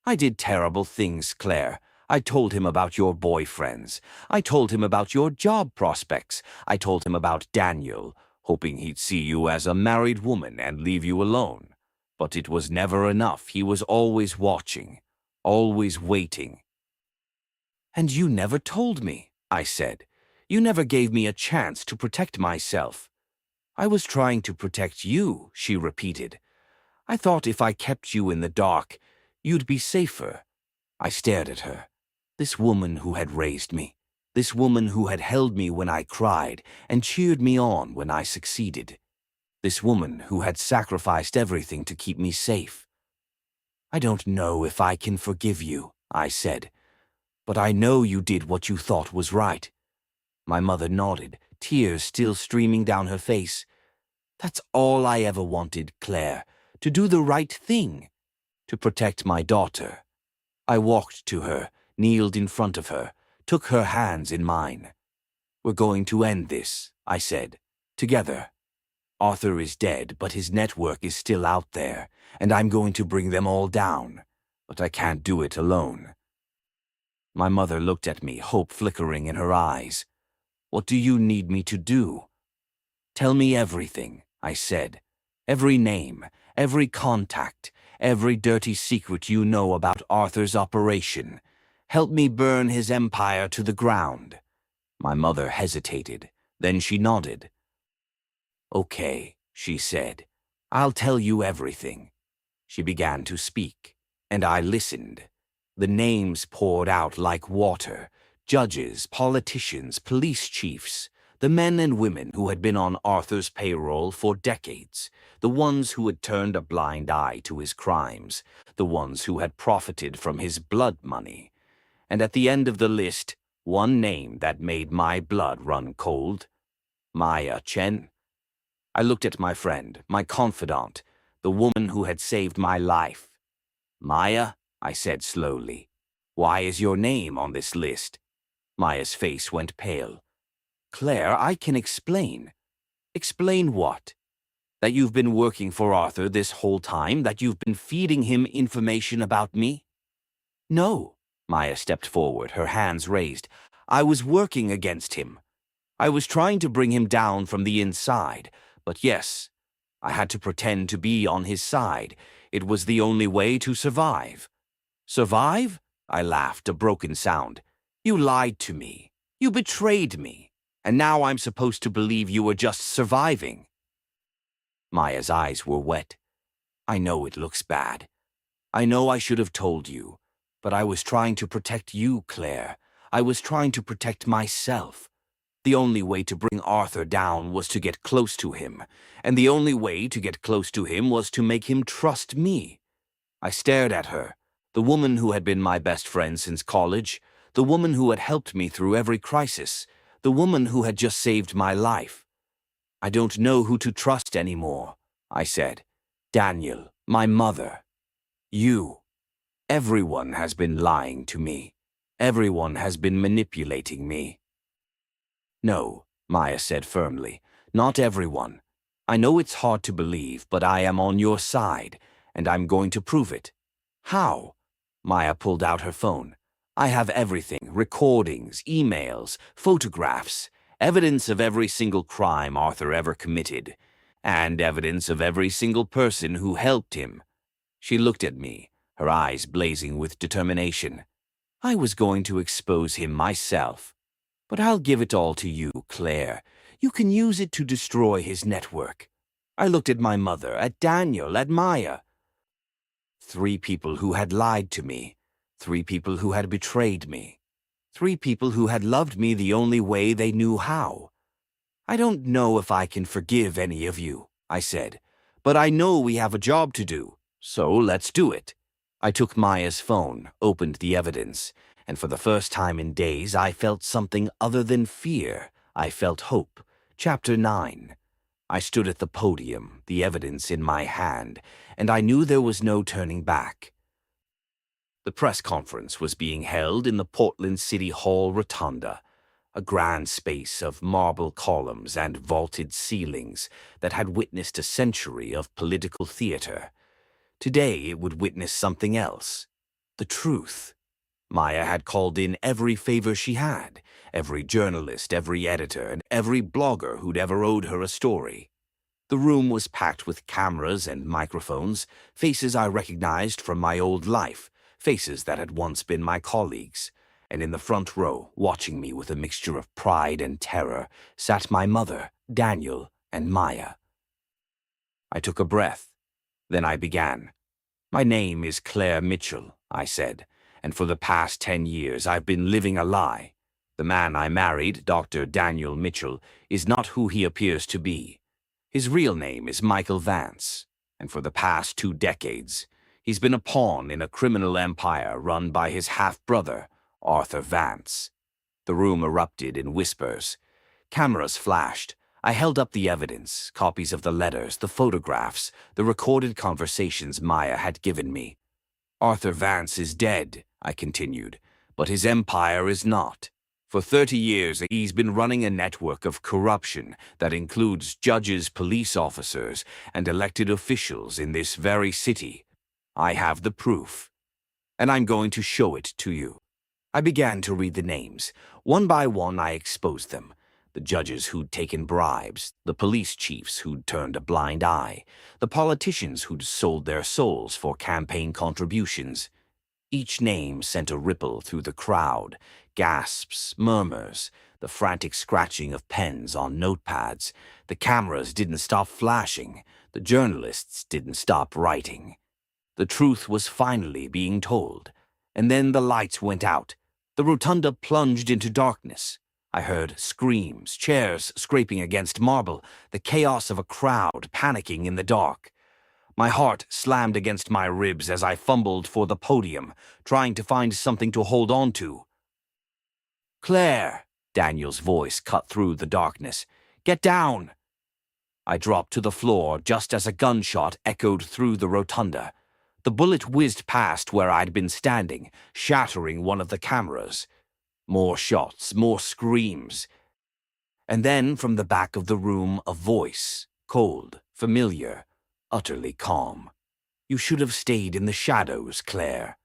"I did terrible things, Claire. I told him about your boyfriends. I told him about your job prospects. I told him about Daniel, hoping he'd see you as a married woman and leave you alone. But it was never enough. He was always watching, always waiting." "And you never told me," I said. "You never gave me a chance to protect myself." "I was trying to protect you," she repeated. "I thought if I kept you in the dark, you'd be safer." I stared at her. This woman who had raised me, This woman who had held me when I cried and cheered me on when I succeeded. This woman who had sacrificed everything to keep me safe. "I don't know if I can forgive you," I said, "but I know you did what you thought was right." My mother nodded, tears still streaming down her face. "That's all I ever wanted, Claire, to do the right thing, to protect my daughter." I walked to her, kneeled in front of her, took her hands in mine. "We're going to end this," I said, "together. Arthur is dead, but his network is still out there, and I'm going to bring them all down. But I can't do it alone." My mother looked at me, hope flickering in her eyes. "What do you need me to do?" "Tell me everything," I said. "Every name, every contact, every dirty secret you know about Arthur's operation. Help me burn his empire to the ground." My mother hesitated. Then she nodded. "Okay," she said. "I'll tell you everything." She began to speak, and I listened. The names poured out like water. Judges, politicians, police chiefs, the men and women who had been on Arthur's payroll for decades, the ones who had turned a blind eye to his crimes, the ones who had profited from his blood money. And at the end of the list, one name that made my blood run cold. Maya Chen. I looked at my friend, my confidant, the woman who had saved my life. "Maya," I said slowly, "why is your name on this list?" Maya's face went pale. "Claire, I can explain." "Explain what?" "That you've been working for Arthur this whole time, that you've been feeding him information about me?" "No." Maya stepped forward, her hands raised. "I was working against him. I was trying to bring him down from the inside. But yes, I had to pretend to be on his side. It was the only way to survive." "Survive?" I laughed, a broken sound. "You lied to me. You betrayed me. And now I'm supposed to believe you were just surviving." Maya's eyes were wet. "I know it looks bad. I know I should have told you. But I was trying to protect you, Claire. I was trying to protect myself. The only way to bring Arthur down was to get close to him, and the only way to get close to him was to make him trust me." I stared at her, the woman who had been my best friend since college, the woman who had helped me through every crisis, the woman who had just saved my life. "I don't know who to trust anymore," I said. "Daniel, my mother, you. Everyone has been lying to me. Everyone has been manipulating me." "No," Maya said firmly, "not everyone. I know it's hard to believe, but I am on your side, and I'm going to prove it." "How?" Maya pulled out her phone. "I have everything, recordings, emails, photographs, evidence of every single crime Arthur ever committed, and evidence of every single person who helped him." She looked at me, her eyes blazing with determination. "I was going to expose him myself. But I'll give it all to you, Claire. You can use it to destroy his network." I looked at my mother, at Daniel, at Maya. 3 people who had lied to me. 3 people who had betrayed me. 3 people who had loved me the only way they knew how. "I don't know if I can forgive any of you," I said. "But I know we have a job to do, so let's do it." I took Maya's phone, opened the evidence, and for the first time in days I felt something other than fear. I felt hope. Chapter 9. I stood at the podium, the evidence in my hand, and I knew there was no turning back. The press conference was being held in the Portland City Hall Rotunda, a grand space of marble columns and vaulted ceilings that had witnessed a century of political theater. Today it would witness something else. The truth. Maya had called in every favor she had, every journalist, every editor, and every blogger who'd ever owed her a story. The room was packed with cameras and microphones, faces I recognized from my old life, faces that had once been my colleagues. And in the front row, watching me with a mixture of pride and terror, sat my mother, Daniel, and Maya. I took a breath. Then I began. "My name is Claire Mitchell," I said, "and for the past 10 years I've been living a lie. The man I married, Dr. Daniel Mitchell, is not who he appears to be. His real name is Michael Vance, and for the past 2 decades, he's been a pawn in a criminal empire run by his half-brother, Arthur Vance. The room erupted in whispers. Cameras flashed. I held up the evidence, copies of the letters, the photographs, the recorded conversations Maya had given me. Arthur Vance is dead, I continued, but his empire is not. For 30 years, he's been running a network of corruption that includes judges, police officers, and elected officials in this very city. I have the proof, and I'm going to show it to you. I began to read the names. One by one, I exposed them. The judges who'd taken bribes, the police chiefs who'd turned a blind eye, the politicians who'd sold their souls for campaign contributions. Each name sent a ripple through the crowd, gasps, murmurs, the frantic scratching of pens on notepads. The cameras didn't stop flashing. The journalists didn't stop writing. The truth was finally being told. And then the lights went out. The rotunda plunged into darkness. I heard screams, chairs scraping against marble, the chaos of a crowd panicking in the dark. My heart slammed against my ribs as I fumbled for the podium, trying to find something to hold on to. "Claire," Daniel's voice cut through the darkness. "Get down!" I dropped to the floor just as a gunshot echoed through the rotunda. The bullet whizzed past where I'd been standing, shattering one of the cameras. More shots, more screams. And then from the back of the room, a voice, cold, familiar, utterly calm. "You should have stayed in the shadows, Claire."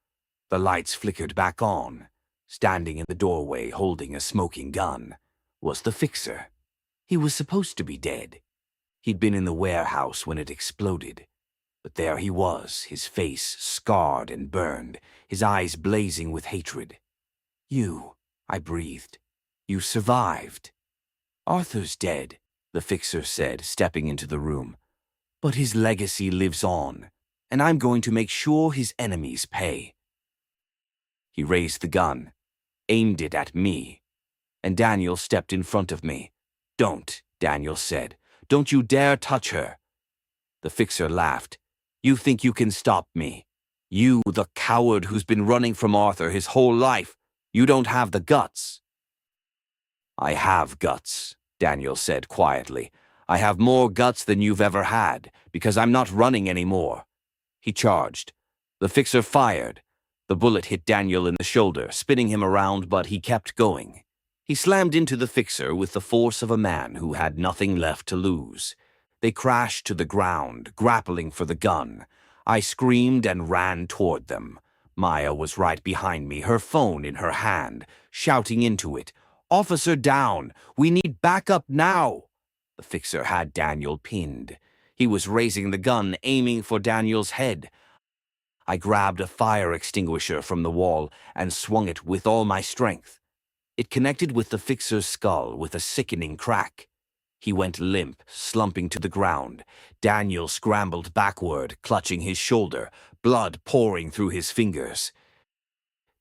The lights flickered back on. Standing in the doorway, holding a smoking gun, was the fixer. He was supposed to be dead. He'd been in the warehouse when it exploded. But there he was, his face scarred and burned, his eyes blazing with hatred. "You," I breathed. "You survived." "Arthur's dead," the fixer said, stepping into the room. "But his legacy lives on, and I'm going to make sure his enemies pay." He raised the gun, aimed it at me, and Daniel stepped in front of me. "Don't," Daniel said. "Don't you dare touch her." The fixer laughed. "You think you can stop me? You, the coward who's been running from Arthur his whole life. You don't have the guts." "I have guts," Daniel said quietly. "I have more guts than you've ever had, because I'm not running anymore." He charged. The fixer fired. The bullet hit Daniel in the shoulder, spinning him around, but he kept going. He slammed into the fixer with the force of a man who had nothing left to lose. They crashed to the ground, grappling for the gun. I screamed and ran toward them. Maya was right behind me, her phone in her hand, shouting into it, "Officer down! We need backup now!" The fixer had Daniel pinned. He was raising the gun, aiming for Daniel's head. I grabbed a fire extinguisher from the wall and swung it with all my strength. It connected with the fixer's skull with a sickening crack. He went limp, slumping to the ground. Daniel scrambled backward, clutching his shoulder, blood pouring through his fingers.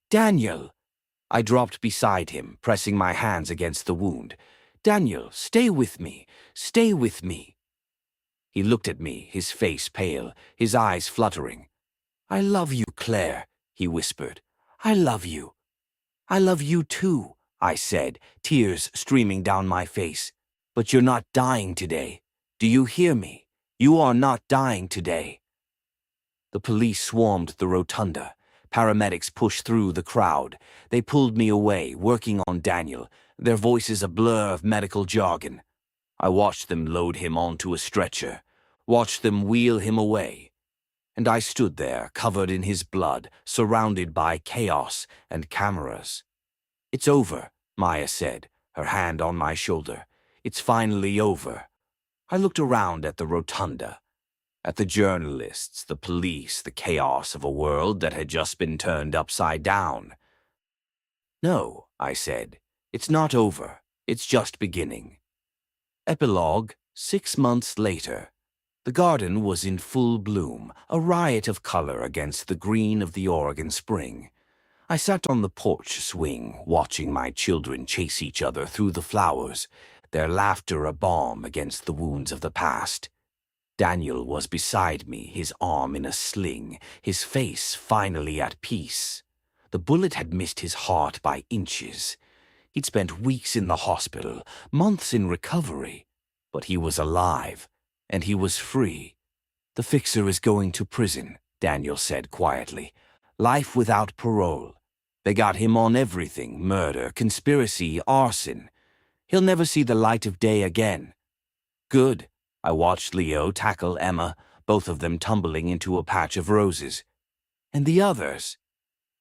"Daniel!" I dropped beside him, pressing my hands against the wound. "Daniel, stay with me. Stay with me." He looked at me, his face pale, his eyes fluttering. "I love you, Claire," he whispered. "I love you." "I love you too," I said, tears streaming down my face. "But you're not dying today. Do you hear me? You are not dying today." The police swarmed the rotunda. Paramedics pushed through the crowd. They pulled me away, working on Daniel, their voices a blur of medical jargon. I watched them load him onto a stretcher, watched them wheel him away. And I stood there, covered in his blood, surrounded by chaos and cameras. "It's over," Maya said, her hand on my shoulder. "It's finally over." I looked around at the rotunda, at the journalists, the police, the chaos of a world that had just been turned upside down. "No," I said, "it's not over. It's just beginning." Epilogue, 6 months later. The garden was in full bloom, a riot of color against the green of the Oregon spring. I sat on the porch swing, watching my children chase each other through the flowers, their laughter a balm against the wounds of the past. Daniel was beside me, his arm in a sling, his face finally at peace. The bullet had missed his heart by inches. He'd spent weeks in the hospital, months in recovery, but he was alive, and he was free. "The fixer is going to prison," Daniel said quietly. "Life without parole. They got him on everything: murder, conspiracy, arson. He'll never see the light of day again." "Good." I watched Leo tackle Emma, both of them tumbling into a patch of roses. "And the others?"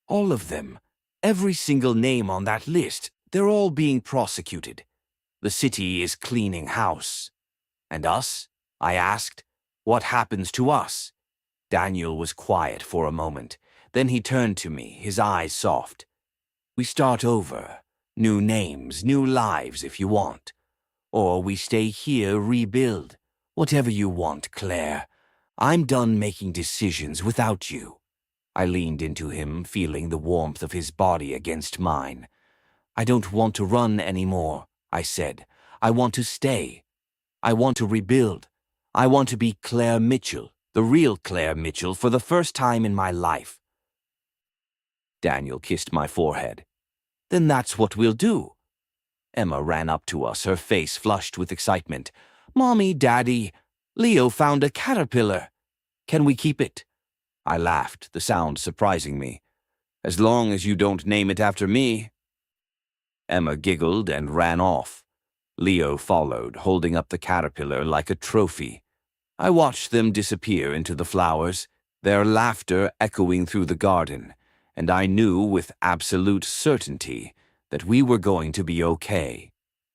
"All of them. Every single name on that list. They're all being prosecuted. The city is cleaning house." "And us?" I asked. "What happens to us?" Daniel was quiet for a moment. Then he turned to me, his eyes soft. "We start over. New names, new lives if you want. Or we stay here, rebuild. Whatever you want, Claire. I'm done making decisions without you." I leaned into him, feeling the warmth of his body against mine. "I don't want to run anymore," I said. "I want to stay. I want to rebuild. I want to be Claire Mitchell, the real Claire Mitchell, for the first time in my life." Daniel kissed my forehead. "Then that's what we'll do." Emma ran up to us, her face flushed with excitement. "Mommy, Daddy, Leo found a caterpillar. Can we keep it?" I laughed, the sound surprising me. "As long as you don't name it after me." Emma giggled and ran off. Leo followed, holding up the caterpillar like a trophy. I watched them disappear into the flowers, their laughter echoing through the garden, and I knew with absolute certainty that we were going to be okay.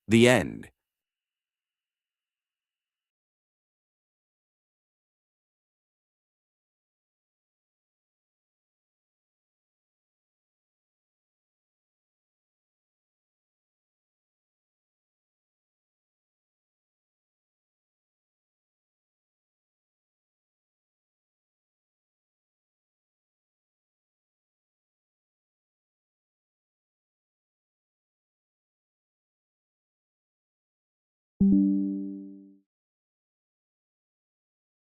The end.